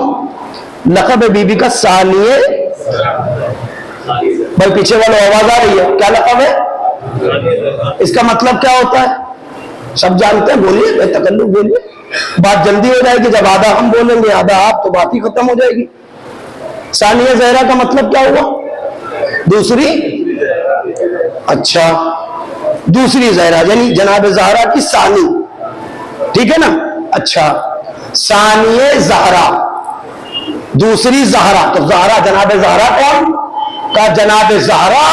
لقب ہے بی بی کا ثانیہ، بھائی پیچھے والوں آواز آ رہی ہے، کیا لقب ہے؟ اس کا مطلب کیا ہوتا ہے؟ سب جانتے ہیں، بولیے، بے تکلف بولیے، بات جلدی ہو جائے گی، جب آدھا ہم بولیں گے آدھا آپ تو بات ہی ختم ہو جائے گی۔ ثانیہ زہرا کا مطلب کیا ہوا؟ دوسری، اچھا، دوسری زہرا، یعنی جناب زہرا کی ثانی، ٹھیک ہے نا؟ اچھا، ثانیہ زہرا، دوسری زہرا، تو زہرا جناب زہرا کون؟ کا جناب زہرا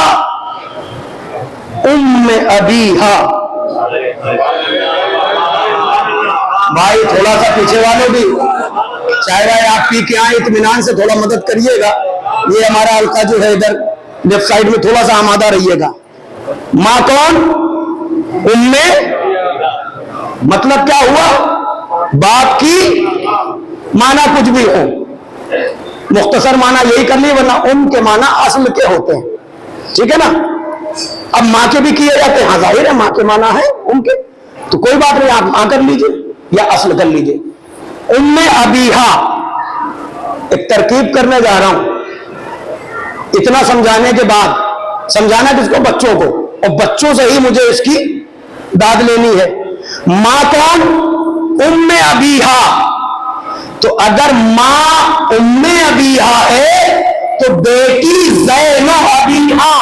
ام ابیہا۔ بھائی تھوڑا سا پیچھے والے بھی چاہے بھائی آپ پی کے آئیں، اطمینان سے تھوڑا مدد کریے گا، یہ ہمارا حلقہ جو ہے ادھر لیفٹ سائیڈ میں تھوڑا سا آمادہ رہیے گا۔ ماں کون؟ ام، مطلب کیا ہوا؟ باپ کی، معنی کچھ بھی ہو، مختصر معنی یہی کر لی، ورنہ ام کے معنی اصل کے ہوتے ہیں، ٹھیک ہے نا؟ اب ماں کے بھی کیے جاتے ہیں، ہاں ظاہر ہے ماں کے معنی ہے ام کے، تو کوئی بات نہیں، آپ ماں کر لیجئے یا اصل کر لیجئے۔ ام ابیہا، ایک ترکیب کرنے جا رہا ہوں، اتنا سمجھانے کے بعد، سمجھانا کس کو؟ بچوں کو، اور بچوں سے ہی مجھے اس کی داد لینی ہے۔ ماں کون؟ ام ابیہا، تو اگر ماں ام ابیہا ہے تو بیٹی زینو ابیہا،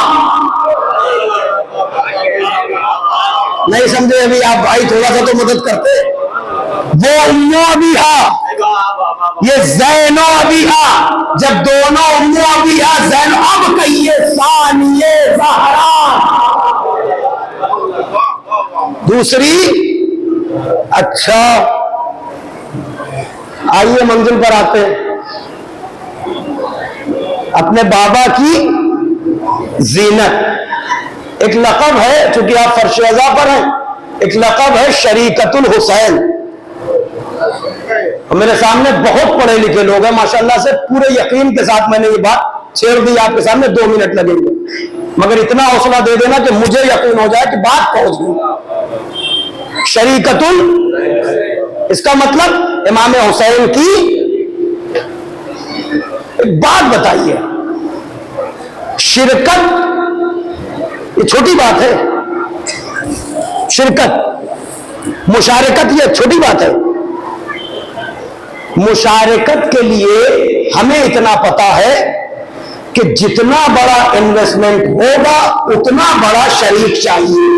نہیں سمجھے ابھی آپ بھائی؟ تھوڑا سا تو مدد کرتے، وہ ام ابیہا، یہ زینو ابیہا، جب دونوں ام ابیہا زینو، اب کہیے ثانیہ زہرا، دوسری، اچھا آئیے منزل پر آتے ہیں، اپنے بابا کی زینت، ایک لقب ہے، چونکہ آپ فرش عزا پر ہیں، ایک لقب ہے شریکت الحسین۔ میرے سامنے بہت پڑھے لکھے لوگ ہیں ماشاءاللہ سے، پورے یقین کے ساتھ میں نے یہ بات چھیڑ دی آپ کے سامنے، 2 منٹ لگیں گے، مگر اتنا حوصلہ دے دینا کہ مجھے یقین ہو جائے کہ بات پہنچ گئی۔ شریکت اس کا مطلب امام حسین کی، ایک بات بتائیے، شرکت یہ چھوٹی بات ہے، شرکت، مشارکت یہ چھوٹی بات ہے، مشارکت کے لیے ہمیں اتنا پتا ہے کہ جتنا بڑا انویسٹمنٹ ہوگا اتنا بڑا شریک چاہیے۔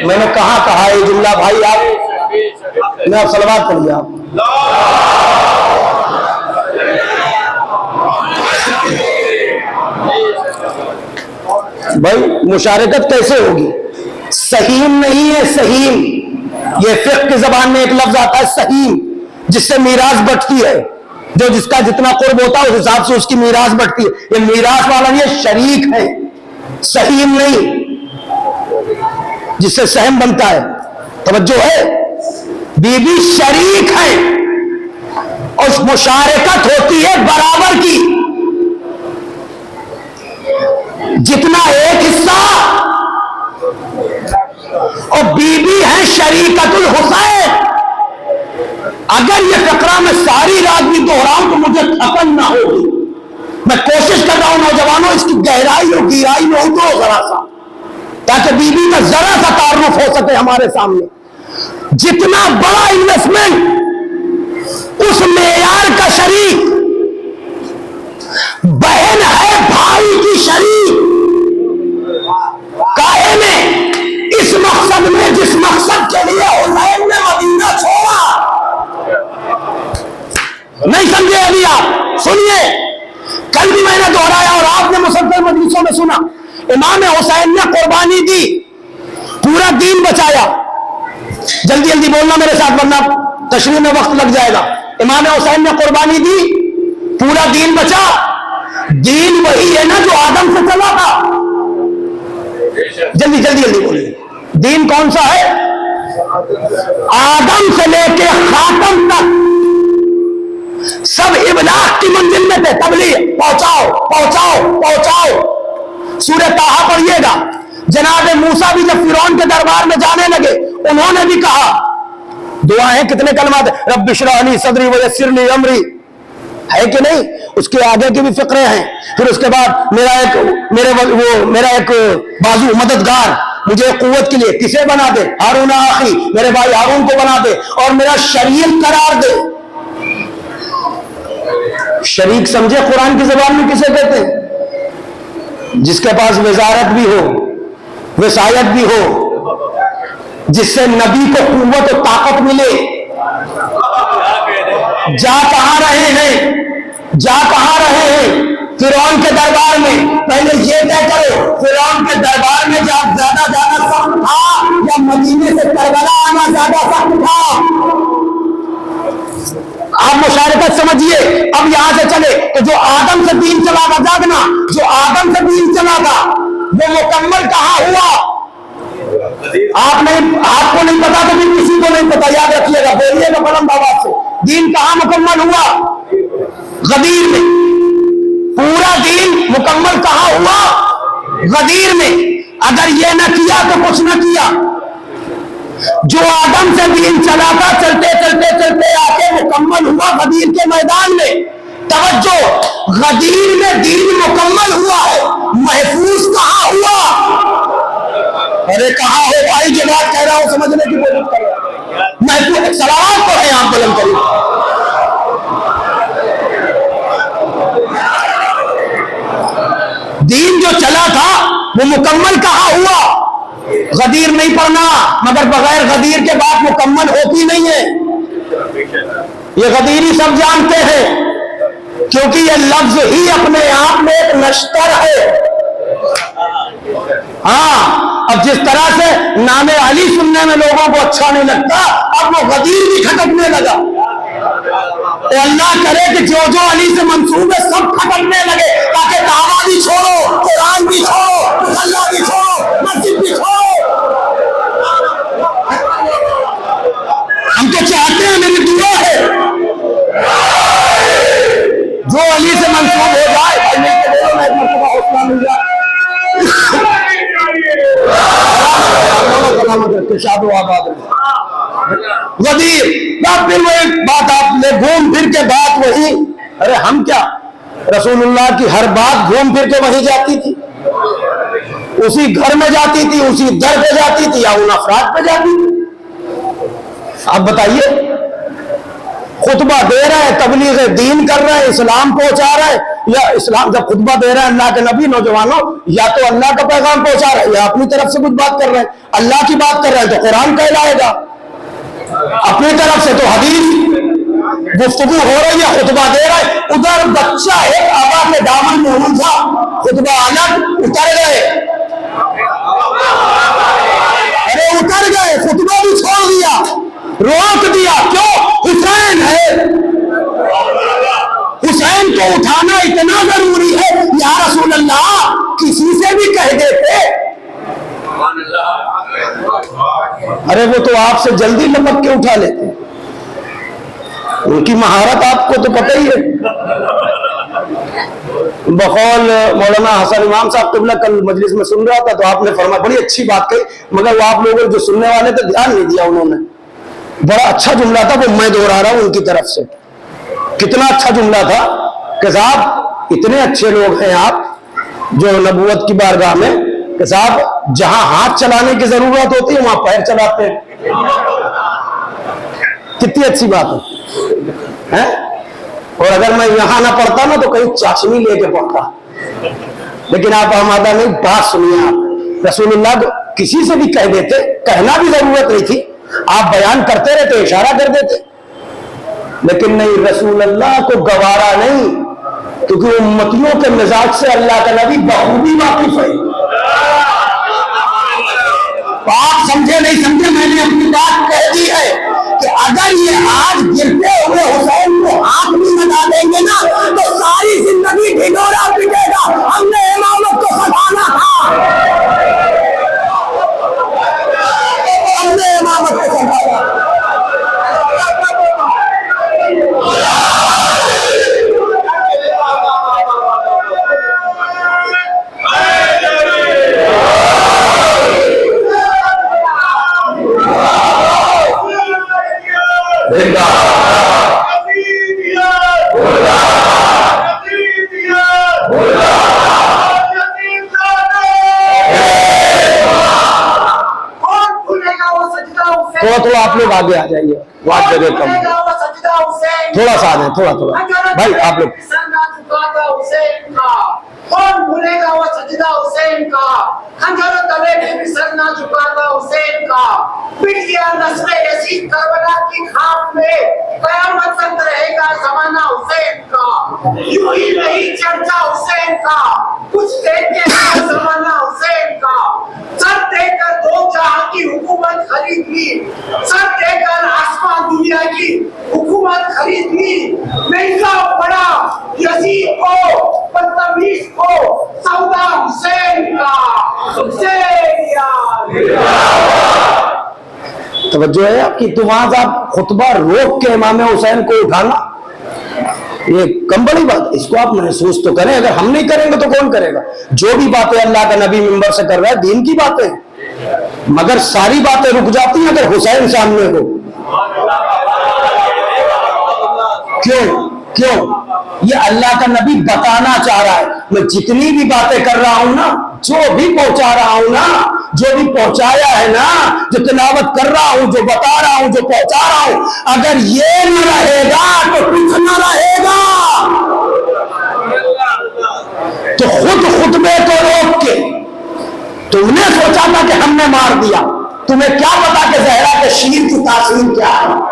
میں نے کہا یہ جملہ بھائی؟ آپ میں آپ صلوات پڑھیے آپ۔ بھائی مشارکت کیسے ہوگی؟ سہیم نہیں ہے، سہیم، یہ فقہ کی زبان میں ایک لفظ آتا ہے سہیم، جس سے میراث بٹتی ہے، جو جس کا جتنا قرب ہوتا ہے اس حساب سے اس کی میراث بڑھتی ہے. یہ میراث والا یہ شریک ہے، سہیم نہیں جس سے سہم بنتا ہے. توجہ ہے، بی بی شریک ہے اور مشارکت ہوتی ہے برابر کی. جتنا ایک حصہ، اور بی بی ہے شریکت الحسین. اگر یہ فقرہ میں ساری رات بھی دوہراؤں تو مجھے تھکن نہ ہوگی. میں کوشش کر رہا ہوں نوجوانوں اس کی گہرائی اور گہرائی میں اترو ذرا سا، تاکہ بی بی کا ذرا سا تعارف ہو سکے ہمارے سامنے. جتنا بڑا انویسٹمنٹ اس معیار کا شریک، بہن ہے بھائی کی شریک. کاہے میں اس مقصد میں جس مقصد کے لیے حسین نے مدینہ چھوڑا. نہیں سمجھے ابھی آپ؟ سنیے، کل بھی میں نے دہرایا اور آپ نے مسلسل مجلسوں میں سنا. امام حسین نے قربانی دی، پورا دین بچایا. جلدی جلدی بولنا میرے ساتھ ورنہ تشریح میں وقت لگ جائے گا. امام حسین نے قربانی دی، پورا دین بچا. دین وہی ہے نا جو آدم سے چلا تھا. جلدی جلدی جلدی بولیے. دین کون سا ہے؟ آدم سے لے کے خاتم تک سب ابلاغ کی منزل میں تھے. تبلیغ، پہنچاؤ پہنچاؤ پہنچاؤ. سورہ طٰہٰ پڑھیے گا. جناب موسیٰ بھی جب فرعون کے دربار میں جانے لگے انہوں نے بھی کہا، دعائیں کتنے کلمات، رب اشرح لی صدری ویسر لی امری، ہے کہ نہیں؟ اس کے آگے کی بھی فقرے ہیں. پھر اس کے بعد میرا ایک بازو مددگار مجھے قوت کے لیے کسے بنا دے؟ ہارون آخی، میرے بھائی ہارون کو بنا دے، اور میرا شریک قرار دے. شریک سمجھے قرآن کی زبان میں کسے کہتے ہیں؟ جس کے پاس وزارت بھی ہو، وسایت بھی ہو، جس سے نبی کو قوت و طاقت ملے. جا کہاں رہے ہیں؟ جا کہاں رہے ہیں؟ فرعون کے دربار میں. پہلے یہ طے کرو، فرعون کے دربار میں زیادہ سخت تھا یا مدینے سے کربلا آنا زیادہ سخت تھا؟ آپ مشارکت سمجھیے. اب یہاں سے چلے تو جو آدم سے دین چلا تھا، جاگنا، جو آدم سے دین چلا تھا وہ مکمل کہاں ہوا؟ آپ کو نہیں پتا تو بھی کسی کو نہیں پتا. یاد رکھیے گا، بولیے گا بلند آواز سے. دین کہاں مکمل ہوا؟ غدیر میں. پورا دین مکمل کہاں ہوا؟ غدیر میں. اگر یہ نہ کیا تو کچھ نہ کیا. جو آدم سے دین چلا تھا چلتے چلتے چلتے آ کے مکمل ہوا غدیر کے میدان میں. توجہ، غدیر میں دین مکمل ہوا ہے، محفوظ کہاں ہوا؟ ارے کہاں ہو بھائی؟ جو بات کہہ رہا ہوں سمجھنے کی کوشش کر رہا ہوں. محفوظ سلامات پڑھیں آپ بلند کریں. دین جو چلا تھا وہ مکمل کہاں ہوا؟ غدیر. نہیں پڑھنا، مگر بغیر غدیر کے بات مکمل ہوتی نہیں ہے. یہ غدیری سب جانتے ہیں، کیونکہ یہ لفظ ہی اپنے آپ میں ایک نشتر ہے. ہاں، اب جس طرح سے نام علی سننے میں لوگوں کو اچھا نہیں لگتا، اب وہ غدیر بھی کھٹکنے لگا. تو اللہ کرے کہ جو علی سے منسوب ہے سب کھٹکنے لگے، تاکہ دعویٰ بھی چھوڑو، قرآن بھی چھوڑو، اللہ بھی چھوڑو، مسجد بھی چھوڑو. ہم تو چاہتے ہیں، میری دعا ہے جو علی سے منسوب ہو جائے بھائی مل کے بولو، میں ایک مرتبہ حوصلہ مل جائے. غدیر. پھر وہ ایک بات آپ نے گھوم پھر کے بات وہی. ارے ہم کیا، رسول اللہ کی ہر بات گھوم پھر کے وہی جاتی تھی. اسی گھر میں جاتی تھی، اسی در پہ جاتی تھی، یا ان افراد پہ جاتی تھی. آپ بتائیے، خطبہ دے رہا ہے، تبلیغ دین کر رہا ہے، اسلام پہنچا رہا ہے، یا اسلام جب خطبہ دے رہا ہے اللہ کے نبی، نوجوانوں یا تو اللہ کا پیغام پہنچا رہا ہے یا اپنی طرف سے کچھ بات کر رہے ہیں. اللہ کی بات کر رہے ہیں تو قرآن کہلائے گا، اپنی طرف سے تو حدیث. گفتگو ہو رہی ہے، خطبہ دے رہا ہے، ادھر بچہ ایک آبا کے دامن میں الجھا، خطبہ الگ، اتر گئے. ارے اتر گئے، خطبہ بھی چھوڑ دیا، روک دیا. کیوں؟ حسین ہے. کو اٹھانا اتنا ضروری ہے یا رسول اللہ کسی سے بھی کہہ دیتے. ارے وہ تو آپ سے جلدی لپک کے اٹھا لیتے, ان کی مہارت آپ کو تو پتہ ہی ہے. بقول مولانا حسن امام صاحب قبلہ کل مجلس میں سن رہا تھا تو آپ نے فرمایا, بڑی اچھی بات کہی, مگر وہ آپ لوگوں جو سننے والے تھے دھیان نہیں دیا انہوں نے. بڑا اچھا جملہ تھا وہ, میں دہرا رہا ہوں ان کی طرف سے. کتنا اچھا جملہ تھا کہ صاحب اتنے اچھے لوگ ہیں آپ جو نبوت کی بارگاہ میں کہ صاحب جہاں ہاتھ چلانے کی ضرورت ہوتی ہے وہاں پیر چلاتے ہیں. کتنی اچھی بات ہے. اور اگر میں یہاں نہ پڑھتا نا تو کہیں چاشنی لے کے پڑھتا, لیکن آپ آمادہ نہیں. بات سنیے, آپ رسول اللہ کو کسی سے بھی کہہ دیتے, کہنا بھی ضرورت نہیں تھی, آپ بیان کرتے رہتے, اشارہ کر دیتے, لیکن نہیں, رسول اللہ کو گوارا نہیں, کیونکہ امتیوں کے مزاج سے اللہ کا نبی بخوبی واقف ہے. آپ سمجھے نہیں سمجھے, میں نے اپنی بات کہہ دی ہے کہ اگر یہ آج گرتے ہوئے حسین کو ہاتھ بھی لگا دیں گے نا تو ساری زندگی ڈھنڈورا پٹے گا, ہم نے امامت کو سکھانا تھا, ہم نے امامت کو سکھانا. تھوڑا آپ لوگ آگے آ جائیے, بات جگہ کم ہے, تھوڑا سا آ جائیں, تھوڑا بھائی آپ لوگ. کون بھولے گا وہ سجدہ حسین کا, خنجر تلے پہ بھی سر نہ جھکا تھا حسین کا, پٹ گیا نسل یزید کربلا کی خاک میں, قیامت تک رہے گا زمانہ حسین کا. یوں ہی نہیں چرچا حسین کا, کچھ دیکھتے ہیں زمانہ حسین کا. سر دے کر دو جہاں کی حکومت خرید لی, سر دے کر آسمان دنیا کی حکومت خرید لی. مہنگا پڑا یزید کو, بدتمیز کو, سودا حسین کا. توجہ ہے آپ کی, تو وہاں سے آپ خطبہ روک کے امام حسین کو اٹھانا یہ کم بڑی بات, اس کو آپ محسوس تو کریں. اگر ہم نہیں کریں گے تو کون کرے گا؟ جو بھی باتیں اللہ کا نبی منبر سے کر رہا ہے دین کی باتیں, مگر ساری باتیں رک جاتی ہیں اگر حسین سامنے ہو. کیوں یہ اللہ کا نبی بتانا چاہ رہا ہے, میں جتنی بھی باتیں کر رہا ہوں نا, جو بھی پہنچا رہا ہوں نا, جو بھی پہنچایا ہے نا, جو تلاوت کر رہا ہوں, جو بتا رہا ہوں, جو پہنچا رہا ہوں, اگر یہ نہ رہے گا تو کچھ نہ رہے گا. تو خود خطبے کو روک کے تم نے سوچا تھا کہ ہم نے مار دیا, تمہیں کیا پتا کہ زہرا کے شیر کی تاثیر کیا ہے.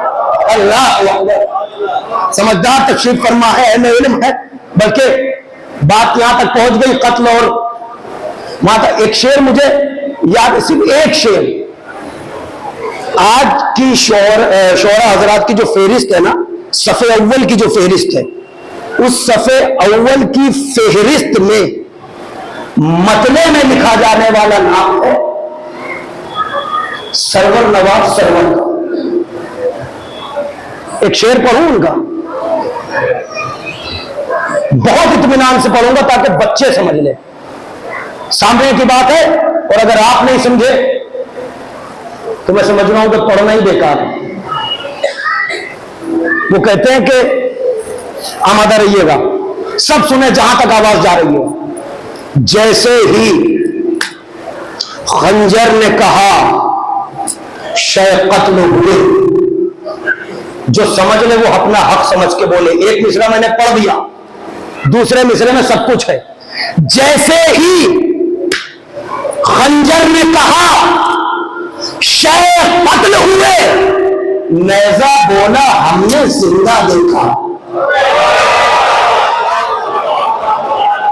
اللہ اکبر, سمجھدار تشریف فرما ہے, اہل علم ہے, بلکہ بات یہاں تک پہنچ گئی قتل. اور وہاں تک ایک شعر مجھے یاد, صرف ایک شعر, آج کی شعراء حضرات کی جو فہرست ہے نا, صفحے اول کی جو فہرست ہے, اس صفحے اول کی فہرست میں مطلع میں لکھا جانے والا نام ہے سرور نواز سرور کا. ایک شعر پڑھوں ان کا, بہت اطمینان سے پڑھوں گا تاکہ بچے سمجھ لیں. سامنے کی بات ہے, اور اگر آپ نہیں سمجھے تو میں سمجھ رہا ہوں کہ پڑھنا ہی بیکار ہے. وہ کہتے ہیں کہ آمادہ رہیے گا, سب سنیں جہاں تک آواز جا رہی ہے. جیسے ہی خنجر نے کہا شے قتل ہوئے, جو سمجھ لے وہ اپنا حق سمجھ کے بولے. ایک مصرع میں نے پڑھ دیا, دوسرے مصرے میں سب کچھ ہے. جیسے ہی خنجر نے کہا شے قتل ہوئے, نیزہ بولا ہم نے زندہ دیکھا.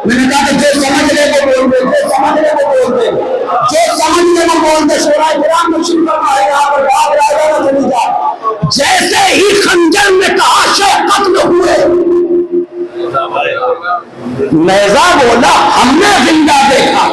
میں نے کہا کہ جو سمجھ لے وہ بول دے, جو سمجھ لے وہ بول دے, جو سمجھ لے وہ بول دے. شورائے کرام میں شروع کرنا ہے یہاں پر بات رائے گا چلی جائے. جیسے ہی خنجر نے کہا شے قتل ہوئے, نیزہ بولا ہم نے زندہ دیکھا.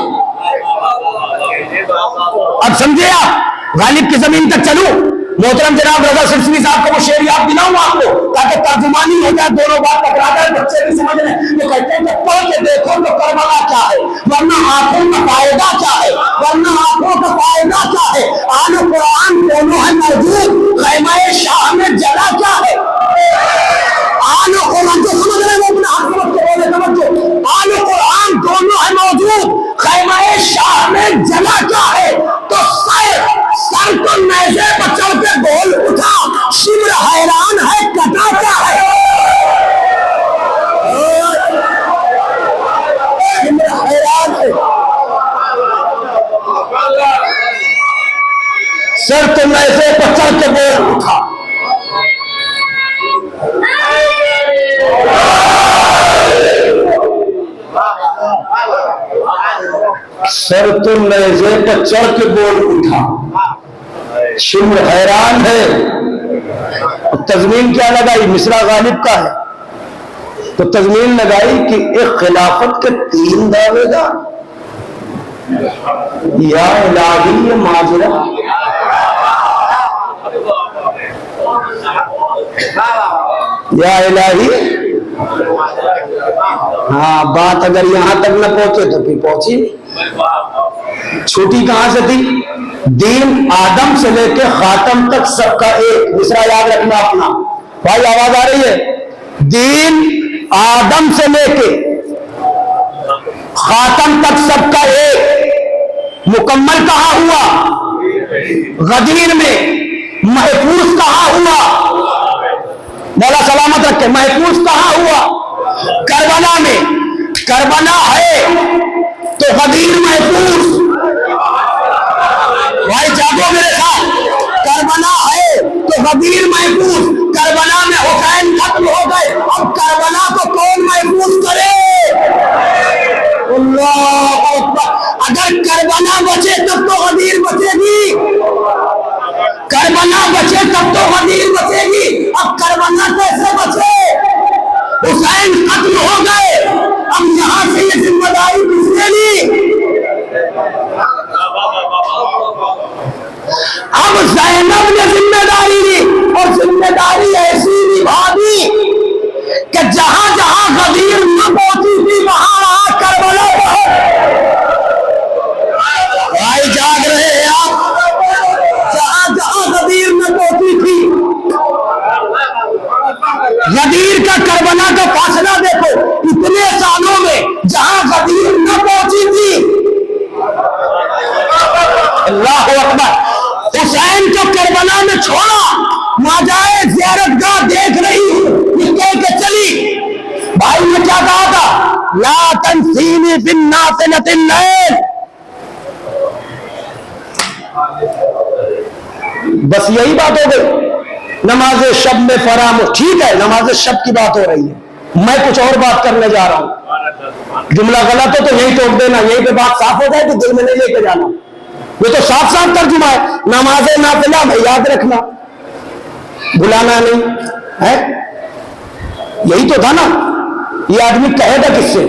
اب سمجھے آپ؟ غالب کی زمین تک چلوں. محترم جناب رضا سلسلہ صاحب کو وہ شعر یاد دلاؤں آپ کو تاکہ ترجمانی ہو جائے, دونوں بات ٹکرا کر بچے بھی سمجھ لیں. وہ کہتے ہیں کہ پڑھ کے دیکھو تو کربلا کیا ہے, ورنہ آنکھوں کا فائدہ کیا ہے, ورنہ آنکھوں کا فائدہ کیا ہے. آن و قرآن دونوں ہے موجود, خیمہ شاہ میں جلا کیا ہے. آن و قرآن جو سمجھ رہے ہیں وہ اپنے ہاتھ مت کے بولے توجہ. آن و قرآن دونوں ہے موجود, خیمہ شاہ میں جلا کیا ہے. تو سر کو نیزے پر چڑھ کے گول اٹھا, شمر حیران ہے کٹا کیا ہے. شمر حیران ہے. سر تو نیزے پر چڑھ کے گول اٹھا. سر تو نیزے پر چڑھ کے بول اٹھا, شمر حیران ہے. تضمین کیا لگائی؟ مصرع غالب کا ہے تو تضمین لگائی کہ ایک خلافت کے 3 دعوے دار. یا الہی یہ ماجرا, یا الہی. ہاں بات اگر یہاں تک نہ پہنچے تو پھر پہنچی. چھوٹی کہاں سے تھی؟ دین آدم سے لے کے خاتم تک سب کا ایک. مصرع یاد رکھنا اپنا بھائی, آواز آ رہی ہے؟ دین آدم سے لے کے خاتم تک سب کا ایک. مکمل کہاں ہوا؟ غدیر میں. محفوظ کہاں ہوا؟ مولا سلامت رکھے. محفوظ کہاں ہوا؟ کربلا میں. کربلا ہے تو غدیر محفوظ. بھائی جاگو میرے ساتھ. کربلا ہے تو غدیر محفوظ. کربلا میں حسین ختم ہو گئے, اب کربلا کو کون محفوظ کرے؟ اللہ اکبر. اگر کربلا بچے تب تو غدیر بچے گی. کربلا بچے تب تو غدیر بچے گی. اب کربلا کیسے بچے؟ حسین ختم ہو گئے, اب یہاں سے یہ ذمہ داری کس نے لی؟ اب زینب نے ذمہ داری لی, اور ذمہ داری ایسی نبھا دی کہ جہاں جہاں غدیر نہ پہنچی تھی وہاں وہاں کربلا پہنچ. بھائی جاگ رہے ہیں آپ؟ جہاں جہاں غدیر نہ پہنچی تھی. غدیر کا کربلا کا فاصلہ دیکھو, اتنے سالوں میں جہاں غدیر نہ پہنچی تھی. اللہ اکبر. حسین کو کربلا میں چھوڑا, وہاں جائے زیارت گاہ دیکھ رہی ہوں, یہ کہہ کے چلی. بھائی نے کیا کہا تھا؟ لا تنسینی فی الناصلۃ اللیل. بس یہی بات ہو گئی. نماز شب میں فراموش. ٹھیک ہے نماز شب کی بات ہو رہی ہے, میں کچھ اور بات کرنے جا رہا ہوں. جملہ غلط ہو تو یہی ٹوک دینا, یہی پہ بات صاف ہو جائے تو دل میں نہیں لے کے جانا. یہ تو صاف صاف ترجمہ ہے. نماز نافلہ میں یاد رکھنا, بلانا نہیں ہے. یہی تو تھا نا. یہ آدمی کہے گا کس سے؟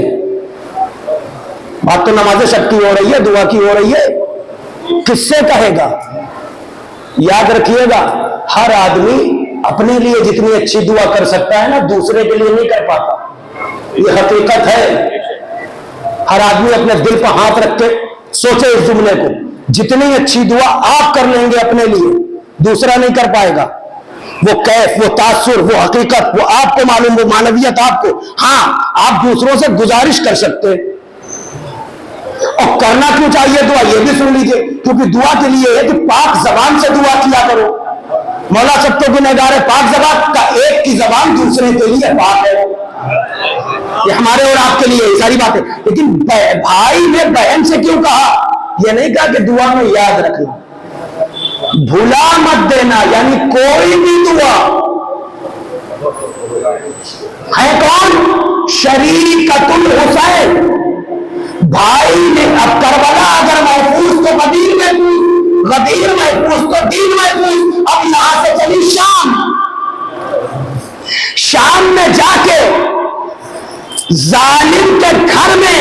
بات تو نماز شب کی ہو رہی ہے, دعا کی ہو رہی ہے, کس سے کہے گا؟ یاد رکھیے گا, ہر آدمی اپنے لیے جتنی اچھی دعا کر سکتا ہے نا, دوسرے کے لیے نہیں کر پاتا. یہ حقیقت ہے. ہر آدمی اپنے دل پر ہاتھ رکھ کے سوچے اس جملے کو, جتنی اچھی دعا آپ کر لیں گے اپنے لیے, دوسرا نہیں کر پائے گا. وہ کیف, وہ تاثر, وہ حقیقت, وہ آپ کو معلوم, وہ معنویت آپ کو. ہاں آپ دوسروں سے گزارش کر سکتے, اور کرنا کیوں چاہیے دعا یہ بھی سن لیجئے, کیونکہ دعا کے لیے ہے کہ پاک زبان سے دعا کیا کرو. مولا سب تو گنہگار ہے, پاک زبان کا ایک کی زبان دوسرے کے لیے پاک ہے. یہ ہمارے اور آپ کے لیے یہ ساری باتیں. لیکن بھائی نے بہن سے کیوں کہا؟ یہ نہیں کہا کہ دعا میں یاد رکھنا, بھلا مت دینا. یعنی کوئی بھی دعا ہے کون؟ شریکۃ الحسین. بھائی نے اب کربلا اگر محفوظ تو غدیر محفوظ, غدیر محفوظ تو دین محفوظ. اب یہاں سے چلی شام. شام میں جا کے ظالم کے گھر میں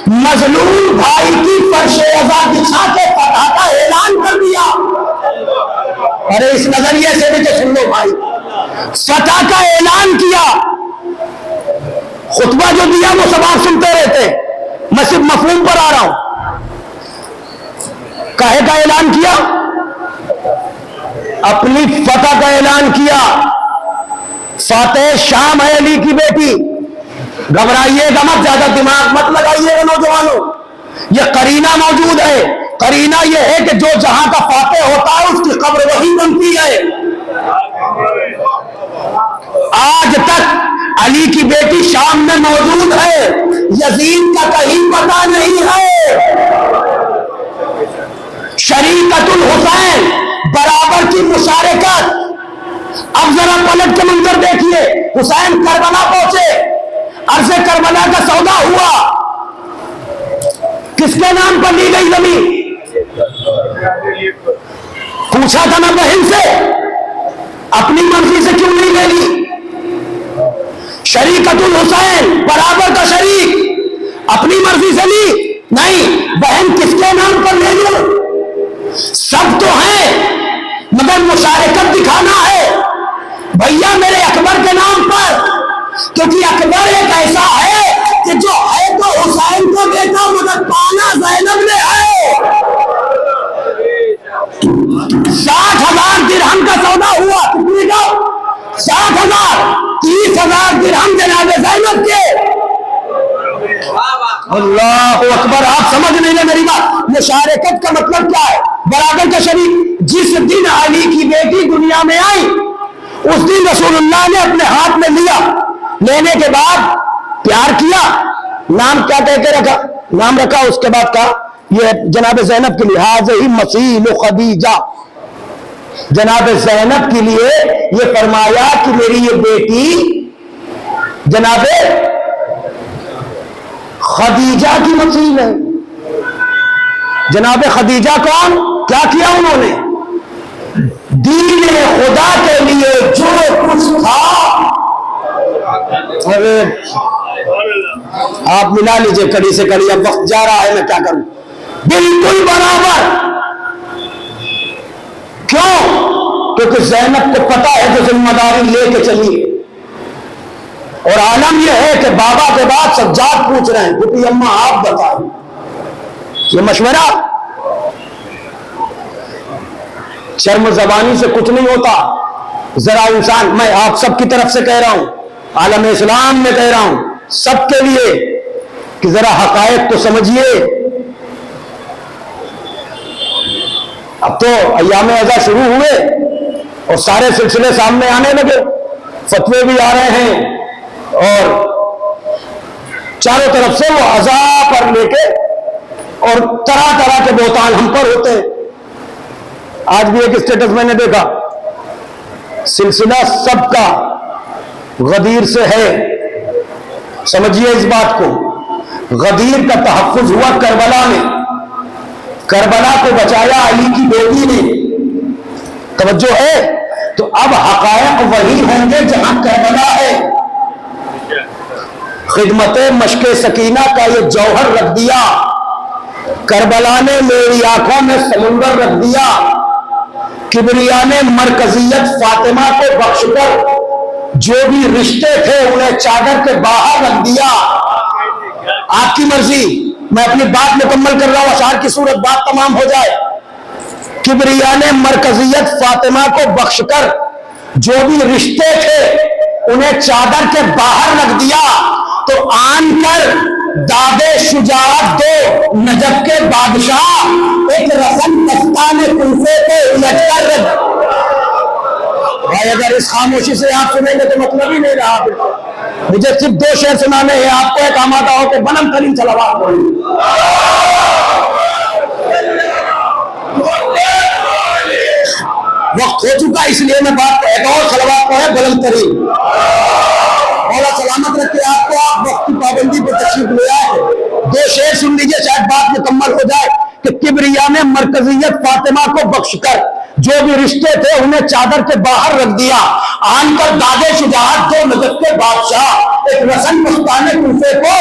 مظلوم بھائی کی فرش عزا بچھا کے فتح کا اعلان کر دیا. ارے اس نظریے سے بھی تو سن لو بھائی. فتح کا اعلان کیا. خطبہ جو دیا وہ سب آپ سنتے رہتے, میں صرف مفہوم پر آ رہا ہوں. کہے کا اعلان کیا؟ اپنی فتح کا اعلان کیا. فاتح شام ہے علی کی بیٹی. گھبرائیے گا مت, زیادہ دماغ مت لگائیے گا نوجوانوں. یہ قرینہ موجود ہے. قرینہ یہ ہے کہ جو جہاں کا فاتح ہوتا ہے اس کی قبر وہی بنتی ہے. آج تک علی کی بیٹی شام میں موجود ہے, یزید کا کہیں پتہ نہیں ہے. شریکت الحسین برابر کی مشارکت. اب ذرا پلٹ کے منظر دیکھیے. حسین کربلا پہنچے, عرض کربلا کا سودا ہوا. کس کے نام پر لی گئی زمین؟ پوچھا تھا نا بہن سے, اپنی مرضی سے کیوں نہیں لے لی؟ شریکت الحسین برابر کا شریک, اپنی مرضی سے لی نہیں. بہن کس کے نام پر لے لو؟ سب تو ہیں مگر مشارکت دکھانا ہے. بھیا میرے اکبر کے نام پر, کیونکہ اکبر ایک ایسا ہے کہ جو ہے تو حسین کو بیٹا مگر پانا زینب نے ہے. 60,000 درہم کا سودا ہوا. کتنے کا؟ 60,000. 30,000 درہم جناب زینب کے. اللہ اکبر. آپ سمجھ نہیں لے میری بات. مشارکت کا مطلب کیا ہے؟ برابر کا شریک. جس دن علی کی بیٹی دنیا میں آئی اس دن رسول اللہ نے اپنے ہاتھ میں لیا. لینے کے بعد پیار کیا. نام کیا کہہ کے رکھا؟ نام رکھا. اس کے بعد کہا یہ جناب زینب کے لیے حاضر مسیل خدیجہ. جناب زینب کے لیے یہ فرمایا کہ میری یہ بیٹی جناب خدیجہ کی مسیل ہے. جناب خدیجہ کون؟ کیا کیا انہوں نے؟ دین خدا کے لیے جو کچھ تھا. ارے آپ ملا لیجئے کڑی سے کڑی. اب وقت جا رہا ہے, میں کیا کروں. بالکل برابر. کیوں؟ کیونکہ زینب کو پتا ہے جو ذمہ داری لے کے چلی. اور عالم یہ ہے کہ بابا کے بعد سجاد پوچھ رہے ہیں بھٹی اماں آپ بتائیں. یہ مشورہ شرم زبانی سے کچھ نہیں ہوتا. ذرا انسان, میں آپ سب کی طرف سے کہہ رہا ہوں, عالم اسلام میں کہہ رہا ہوں, سب کے لیے کہ ذرا حقائق کو سمجھیے. اب تو ایام ازا شروع ہوئے اور سارے سلسلے سامنے آنے لگے, فتوے بھی آ رہے ہیں اور چاروں طرف سے وہ ازا پر لے کے اور طرح طرح کے بہتان ہم پر ہوتے ہیں. آج بھی ایک اسٹیٹس میں نے دیکھا, سلسلہ سب کا غدیر سے ہے. سمجھیے اس بات کو. غدیر کا تحفظ ہوا کربلا میں. کربلا کو بچایا علی کی بیٹی نے. توجہ ہے. تو اب حقائق وہی ہوں گے جہاں کربلا ہے. خدمت مشق سکینہ کا یہ جوہر رکھ دیا. کربلا نے میری آنکھوں میں سمندر رکھ دیا. کبریا نے مرکزیت فاطمہ کو بخش کر جو بھی رشتے تھے انہیں چادر کے باہر رکھ دیا. آپ کی مرضی, میں اپنی بات مکمل کر رہا ہوں, اشعار کی صورت بات تمام ہو جائے. کبریا نے مرکزیت فاطمہ کو بخش کر جو بھی رشتے تھے انہیں چادر کے باہر رکھ دیا. تو آن کر دادے شجاعت دو نجف کے بادشاہ, ایک رسم دستان کوفے کو الٹ کر. بھائی اگر اس خاموشی سے آپ سنیں گے تو مطلب ہی نہیں رہا. مجھے صرف 2 شعر سنانے ہیں آپ کو, ایک آمادہ ہو کے بلند ترین صلوات پڑھیں. وقت ہو چکا اس لیے میں بات ایک اور صلوات پڑھیں بلند ترین. مولا سلامت رکھے آپ کو. آپ وقت کی پابندی پر تشریف لے آئے. 2 شعر سن لیجئے شاید بات مکمل ہو جائے. کہ کبریا نے مرکزیت فاطمہ کو بخش کر جو بھی رشتے تھے انہیں چادر کے باہر رکھ دیا. آن پر دادے شجاعت جو نجف کے بادشاہ ایک رسن مستانے کوفے کو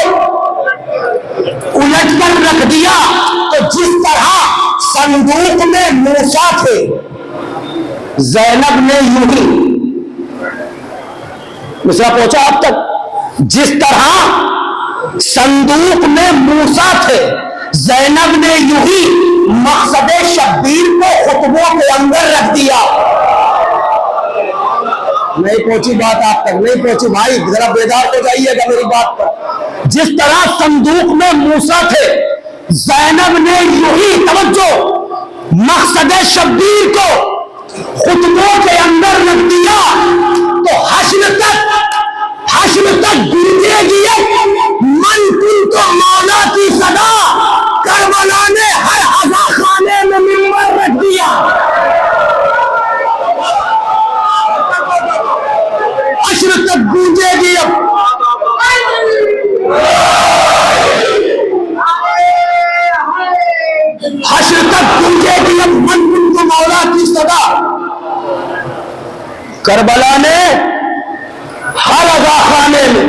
الٹ کر رکھ دیا. تو جس طرح صندوق میں موسیٰ تھے, زینب نے یوں ہی, مصرع پہنچا اب تک, جس طرح صندوق میں موسیٰ تھے, زینب نے یوں ہی مقصد شبیر کو خطبوں کے اندر رکھ دیا. نہیں پہنچی بات آپ تک, نہیں پہنچی بھائی, ذرا بیدار ہو جائیے گا میری بات پر. جس طرح صندوق میں موسیٰ تھے, زینب نے یوں ہی, توجہ, مقصد شبیر کو خطبوں کے اندر رکھ دیا. تو حشر تک گونجے گی من کن تو مولا کی صدا, کربلا نے ہر عزا خانے میں منبر رکھ دیا. حشر تک گونجے گی اب, حشر تک گونجے گی اب من کن تو مولا کی صدا. کربلا نے ہر عزا خانے میں,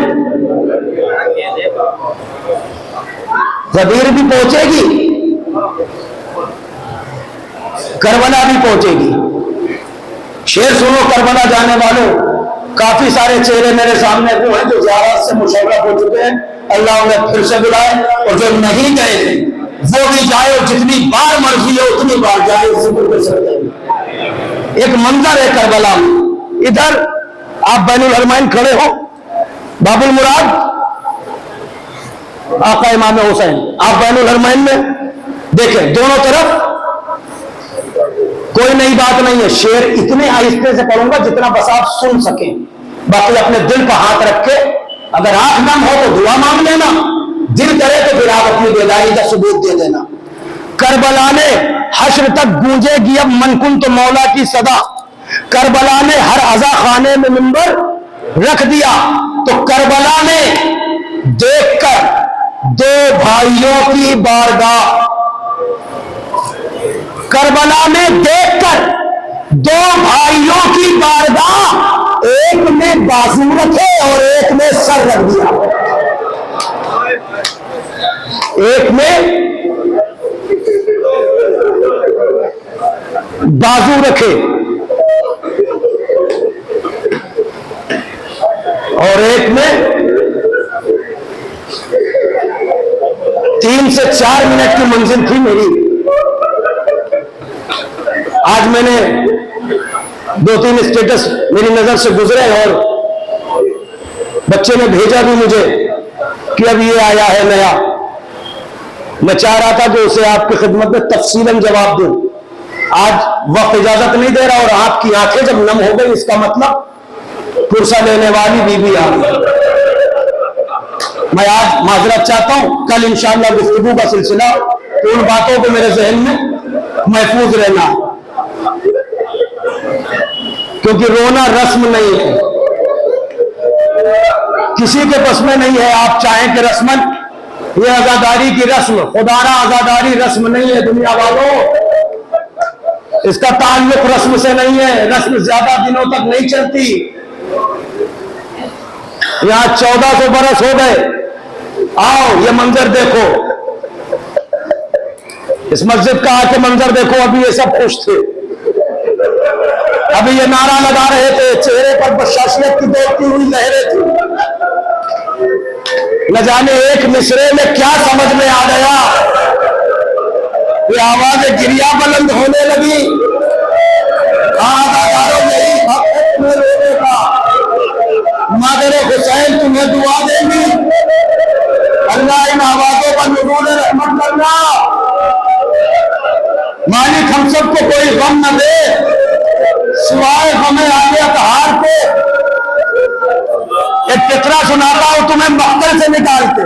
غدیر بھی پہنچے گی, کربلا بھی پہنچے گی. شعر سنو کربلا جانے والوں, کافی سارے چہرے میرے سامنے وہ ہیں جو زیارت سے مشرف ہو چکے ہیں, اللہ انہیں پھر سے بلائے, اور جو نہیں گئے تھے وہ بھی جائے, اور جتنی بار مرضی ہے اتنی بار جائے. ذکر کر سکتے ہیں ایک منظر ہے کربلا میں. ادھر آپ بین الحرمین کھڑے ہو, باب المراد آقا امام حسین, آپ بین الحرمین میں دیکھیں دونوں طرف کوئی نئی بات نہیں ہے. شعر اتنے آہستے سے پڑھوں گا جتنا بس آپ سن سکیں, باقی اپنے دل پر ہاتھ رکھ کے, اگر آنکھ نم ہو تو دعا مانگ لینا, دل کرے تو پھر آپ اپنی بیداری کا ثبوت دے دینا. کربلا نے حشر تک گونجے گی اب من کن تو مولا کی صدا, کربلا نے ہر عزا خانے میں منبر رکھ دیا. تو کربلا نے دیکھ کر دو بھائیوں کی بارگاہ, کربلا میں دیکھ کر دو بھائیوں کی بارگاہ, ایک نے بازو رکھے اور ایک نے سر رکھ دیا. ایک نے بازو رکھے اور ایک میں 3 سے 4 منٹ کی منزل تھی میری. آج میں نے 2-3 اسٹیٹس میری نظر سے گزرے, اور بچے نے بھیجا بھی مجھے کہ اب یہ آیا ہے نیا. میں چاہ رہا تھا کہ اسے آپ کی خدمت میں تفصیلاً جواب دوں. آج وقت اجازت نہیں دے رہا, اور آپ کی آنکھیں جب نم ہو گئی, اس کا مطلب پرسہ لینے والی بیوی آ گئی. میں آج معذرت چاہتا ہوں, کل انشاءاللہ گفتگو کا سلسلہ, تو ان باتوں کو میرے ذہن میں محفوظ رہنا, کیونکہ رونا رسم نہیں ہے, کسی کے بس میں نہیں ہے. آپ چاہیں کہ رسمن یہ عزاداری کی رسم, خدا را عزاداری رسم نہیں ہے دنیا والوں, اس کا تعلق رسم سے نہیں ہے. رسم زیادہ دنوں تک نہیں چلتی. یہاں 1400 برس ہو گئے, آؤ یہ منظر دیکھو, اس مسجد کا آ کے منظر دیکھو. ابھی یہ سب خوش تھے, ابھی یہ نعرہ لگا رہے تھے, چہرے پر بشاشیت کی دوڑتی ہوئی لہریں تھیں. نہ جانے ایک مصرے میں کیا سمجھ میں آ گیا, یہ آواز گریا بلند ہونے لگی. مادر حسین تمہیں دعا دیں گی, اللہ ان آوازوں پر نزول رحمت کرنا. مالک ہم سب کو کوئی غم نہ دے سوائے ہمیں آگے اطہار کو. ایک فقرہ سناتا ہوں تمہیں مقتل سے نکال کے,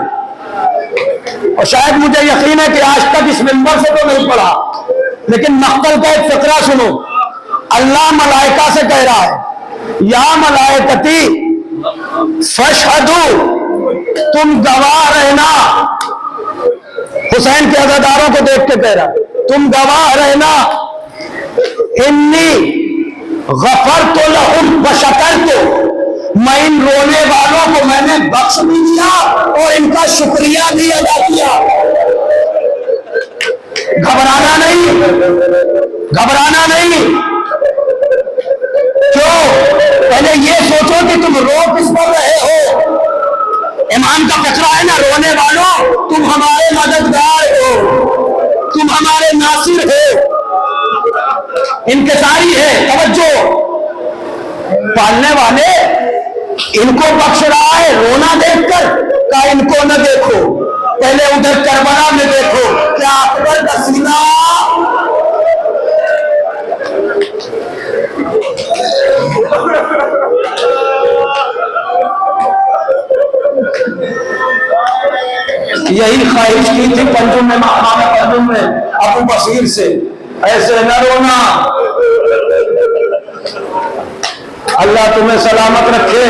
اور شاید مجھے یقین ہے کہ آج تک اس منبر سے تو نہیں پڑھا, لیکن مقتل کا ایک فقرہ سنو. اللہ ملائکہ سے کہہ رہا ہے, یا ملائکتی فاشہدوا, تم گواہ رہنا. حسین کے عزاداروں کو دیکھ کے کہہ رہا ہے تم گواہ رہنا انی غفرت لہم وشکرت، میں ان رونے والوں کو میں نے بخش بھی دیا اور ان کا شکریہ بھی ادا کیا۔ گھبرانا نہیں، گھبرانا نہیں۔ کیوں؟ پہلے یہ سوچو کہ تم رو کس پر رہے ہو۔ ایمان کا فقرہ ہے نا، رونے والوں تم ہمارے مددگار ہو، تم ہمارے ناصر ہو، انکساری ہے۔ توجہ، پالنے والے ان کو بخش رہا ہے، رونا دیکھ کر کہ ان کو نہ دیکھو، پہلے ادھر کربلا میں دیکھو کیا اکبر کا سینہ یہی خواہش کی تھی پنجم میں، ماہانہ پنجم میں ابو بصیر سے، ایسے نہ رونا، اللہ تمہیں سلامت رکھے۔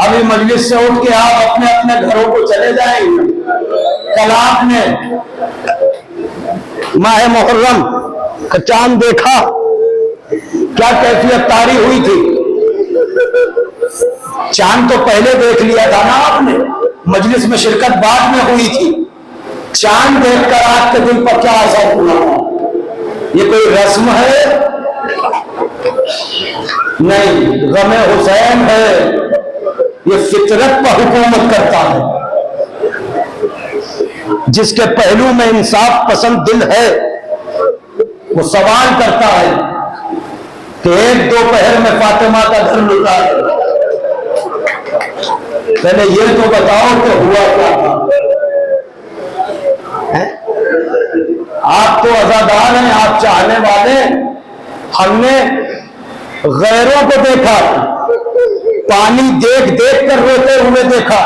ابھی مجلس سے اٹھ کے آپ اپنے اپنے گھروں کو چلے جائیں گے۔ کل آپ نے ماہ محرم کا چاند دیکھا، کیا کیفیت طاری ہوئی تھی؟ چاند تو پہلے دیکھ لیا تھا نا آپ نے، مجلس میں شرکت بعد میں ہوئی تھی۔ چاند دیکھ کر آپ کے دل پر کیا اثر ہوا؟ یہ کوئی رسم ہے؟ نہیں، غم حسین ہے، یہ فطرت پر حکومت کرتا ہے۔ جس کے پہلو میں انصاف پسند دل ہے وہ سوال کرتا ہے کہ ایک دوپہر میں فاطمہ کا گھر لٹا ہے، پہلے یہ تو بتاؤ کہ ہوا کیا تھا؟ آپ تو عزادار ہیں، آپ چاہنے والے، ہم نے غیروں کو دیکھا، پانی دیکھ دیکھ کر روتے ہوئے دیکھا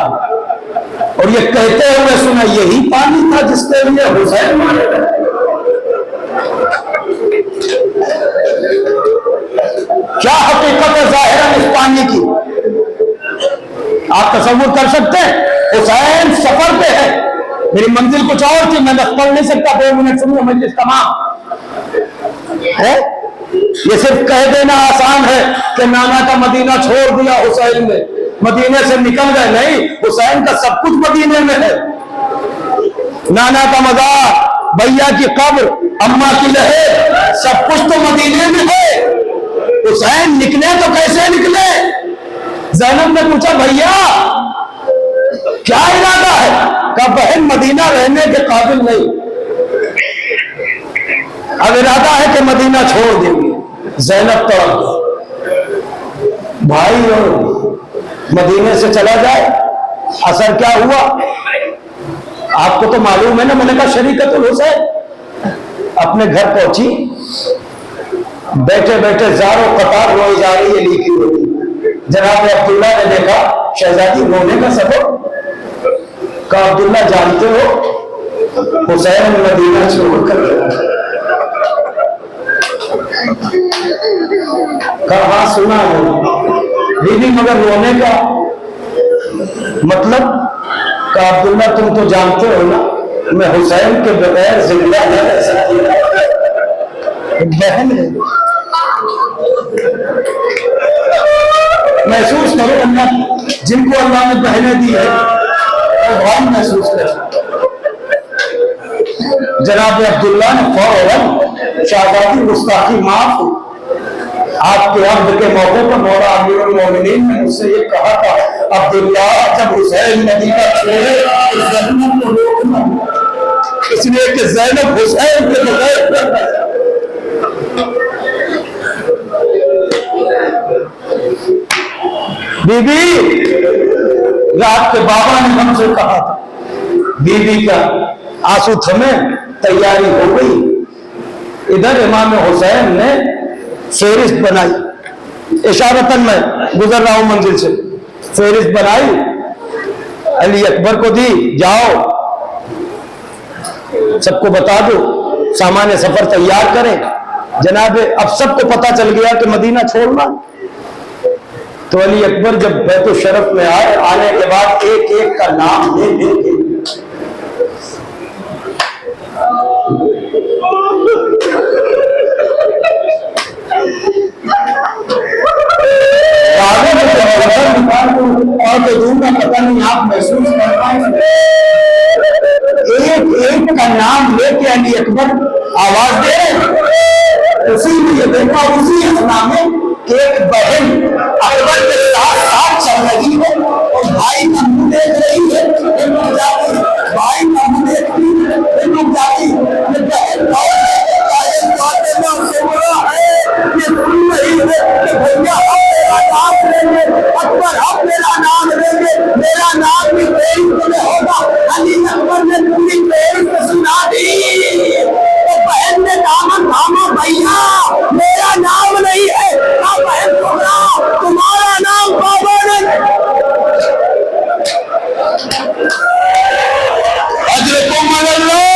اور یہ کہتے ہوئے سنا یہی پانی تھا جس کے لیے حسین مارے گئے۔ کیا حقیقت ہے ظاہراً اس پانی کی؟ آپ تصور کر سکتے ہیں؟ حسین سفر پہ ہے، میری منزل کچھ اور تھی، میں بس پڑھ نہیں سکتا، 2 منٹ سنو مجلس تمام ہے۔ یہ صرف کہہ دینا آسان ہے کہ نانا کا مدینہ چھوڑ دیا حسین نے، مدینے سے نکل گئے، نہیں، حسین کا سب کچھ مدینے میں ہے۔ نانا کا مزار، بھیا کی قبر، اماں کی لہر، سب کچھ تو مدینے میں ہے۔ حسین نکلے تو کیسے نکلے؟ زینب نے پوچھا بھیا کیا ارادہ ہے؟ کہا بہن مدینہ رہنے کے قابل نہیں، اب ارادہ ہے کہ مدینہ چھوڑ دیں گے۔ زینب تو بھائی اور مدینے سے چلا جائے، اثر کیا ہوا؟ آپ کو تو معلوم ہے نا، میں نے کہا شریکت الحسین اپنے گھر پہنچی، بیٹھے بیٹھے زاروں قطار روئی جا رہی ہے لیکی ہوئی۔ جناب عبداللہ نے دیکھا شہزادی رونے کا سبب؟ کہا عبداللہ جانتے ہو حسین مدینہ چھوڑ کر گیا۔ کہا ہاں سنا ہے بیوی، مگر رونے کا مطلب؟ کہا عبداللہ تم تو جانتے ہو نا میں حسین کے بغیر زندہ نہ رہ سکتی، بہن ہے۔ محسوس کرو اللہ، جن کو اللہ نے بہنیں دی ہے وہ غم محسوس کرو۔ جناب عبداللہ نے فوراً شہزادی گستاخی معاف ہوئی، آپ کے عہد کے موقع پر مولا امیر المومنین نے مجھ سے یہ کہا تھا عبداللہ جب حسین مدینہ چھوڑے زینب کو روکنا، اس لیے کہ زینب حسین کے بغیر بی بی، رات کے بابا نے ہم سے کہا تھا، بی بی کا آنسو تھمے، تیاری ہو گئی۔ ادھر امام حسین نے فہرست بنائی، اشارتاً میں گزر رہا ہوں منزل سے، فہرست بنائی، علی اکبر کو دی، جاؤ سب کو بتا دو، سامان سفر تیار کریں۔ جناب اب سب کو پتا چل گیا کہ مدینہ چھوڑنا۔ تو علی اکبر جب بیت الشرف میں آئے، آنے کے بعد ایک ایک کا نام لے لے کے اکبر آواز دے رہے ہیں۔ اسی لیے دیکھا اسی اثنا میں ایک بہن اکبر کے ساتھ ساتھ چل رہی ہے اور بھائی کا منہ دیکھ رہی ہے، بھائی کا منہ دیکھتی جاتی یہ بہن کون ہے؟ فاطمہ صغریٰ ہے۔ یہ سن رہی ہے کہ بھیا ہم میرا نام لیں گے، اکبر ہم میرا نام لیں گے، میرا نام بھی فہرست میں ہوگا۔ علی اکبر نے پوری فہرست سنا دی تو بہن نے دامن تھاما، بھیا میرا نام نہیں ہے، نہ بہن صغریٰ تمہارا نام بابا نے۔ اجرکم اللہ۔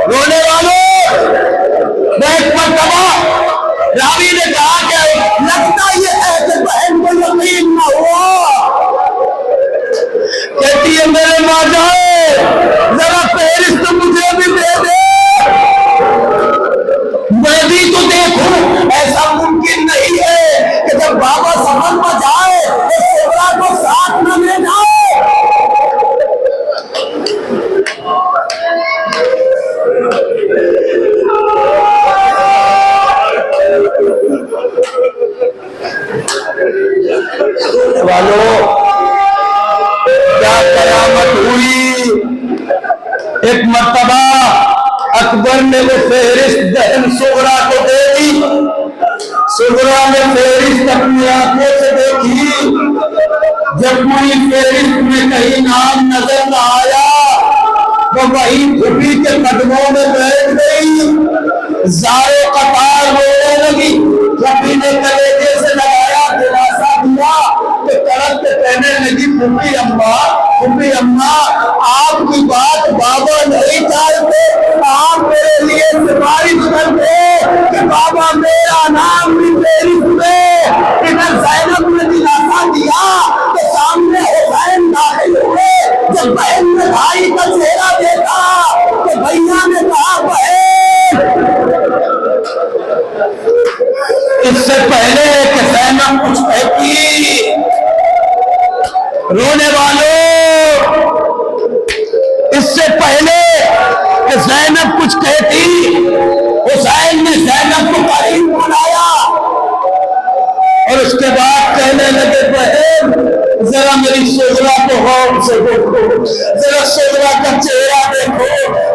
رونے والوں میں ایک مرتبہ راوی نے کہا کہ لگتا یہ ہے کہ بہن کو یقین نہ ہوا، کہتی ہے میرے ماں جائے ذرا فہرست مجھے بھی دے دے، میں بھی تو دیکھوں۔ ایسا ممکن نہیں ہے کہ جب بابا سفر میں جائے اس صغریٰ کو ساتھ نہ لے جائے۔ والو کیا قیامت ہوئی۔ ایک مرتبہ اکبر نے وہ فہرست بہن صغریٰ کو دے دی، صغریٰ نے فہرست اپنی آنکھوں سے دیکھی، جب کوئی فہرست میں کہیں نام نظر نہ آیا وہ وہیں پھوپھی کے قدموں میں بیٹھ گئی، زارے قطار رونے لگی، پھوپھی نے کلیجے سے لگایا، دلاسا دیا تو تڑپ کے کہنے لگی پھوپھی اماں آپ کی بات بابا نہیں چاہتے، آپ میرے لیے سفارش کر دے کہ بابا میرا نام بھی فہرست میں۔ ادھر زینب نے دلاسا دیا تو سامنے حسین داخل ہوئے، جب بہن نے بھائی کا چہرہ دیکھا تو بھیا نے کہا بہن اس سے پہلے کہ زینب کچھ کہتی، رونے والوں اس سے پہلے کہ زینب کچھ کہتی حسین نے زینب کو قریب بلایا اور اس کے بعد کہنے لگے بہن ذرا میری صغریٰ کو غور سے دیکھو، ذرا صغریٰ کا چہرہ دیکھو۔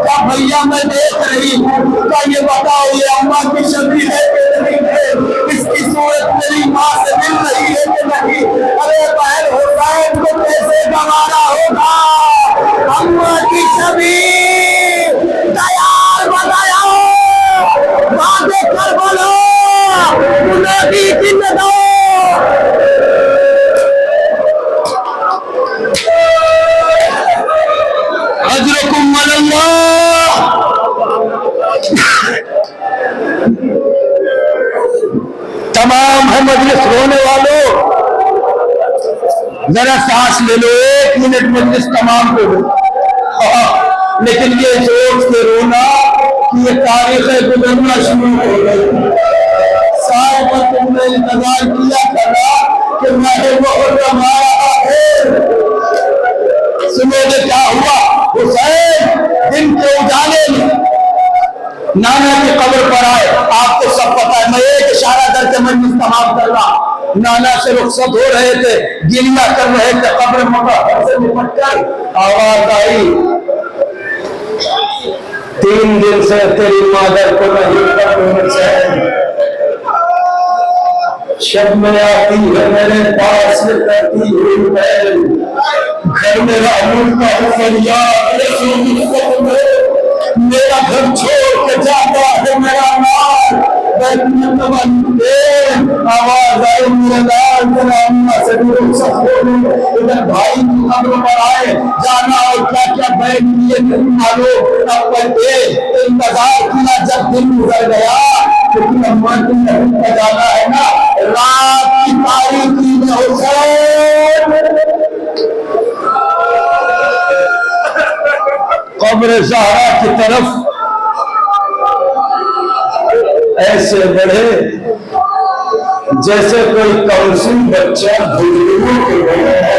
کہا بھیا میں دیکھ رہی ہوں، کہا یہ بتاؤ یہ اماں کی شکل ہے کہ نہیں ہے، اس کی صورت میری ماں سے مل رہی ہے کہ نہیں؟ ارے بہن حسین کو کیسے گوارا ہوگا اماں کی شبیہ تیار بتایا باتیں کر بولو انہیں بھی جن دو۔ اجرکم اللہ۔ تمام ہے مجلس رونے والوں ذرا سانس لے لو، 1 منٹ مجلس تمام ہو گئی، لیکن یہ سوچ کے رونا کہ یہ تاریخ گزرنا شروع ہو گئی۔ سال پر تم نے انتظار کیا تھا کہ ماہ محرم آ رہا ہے، سنو گے کیا ہوا؟ حسین دن کے اجالے میں نانا کی قبر پر آئے، آپ کو سب پتا ہے، میں ایک اشارہ کر کے مجلس تمام کر رہا، نانا سے رخصت ہو رہے تھے، گریہ کر رہے تھے، قبر مطہر سے نپٹ کر آواز آئی 3 دن سے تیری مادر کو نہیں کرنے سے، شب میں آتی ہے میرے پاس سے کرتی ہوئی بیل، گھر میرا ملکہ فریاد رسول میرا گھر چھوڑ کے جاتا ہے میرا نام، آواز آئی میرے لال میرا اماں سے بھی رخصت ہو گئی، ادھر بھائی کی قبر پر آئے، جانا اور کیا کیا بیٹھ لیے نہیں معلوم، اب پہلے انتظار کیا جب دن گزر گیا، کیونکہ اماں کی نہیں کا جانا ہے نا، رات کی تاریخی میں حسین قبر زہرا کی طرف ایسے بڑھے جیسے کوئی کونسل بچہ بزرگوں کے بڑھے ہے۔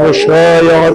مشايعة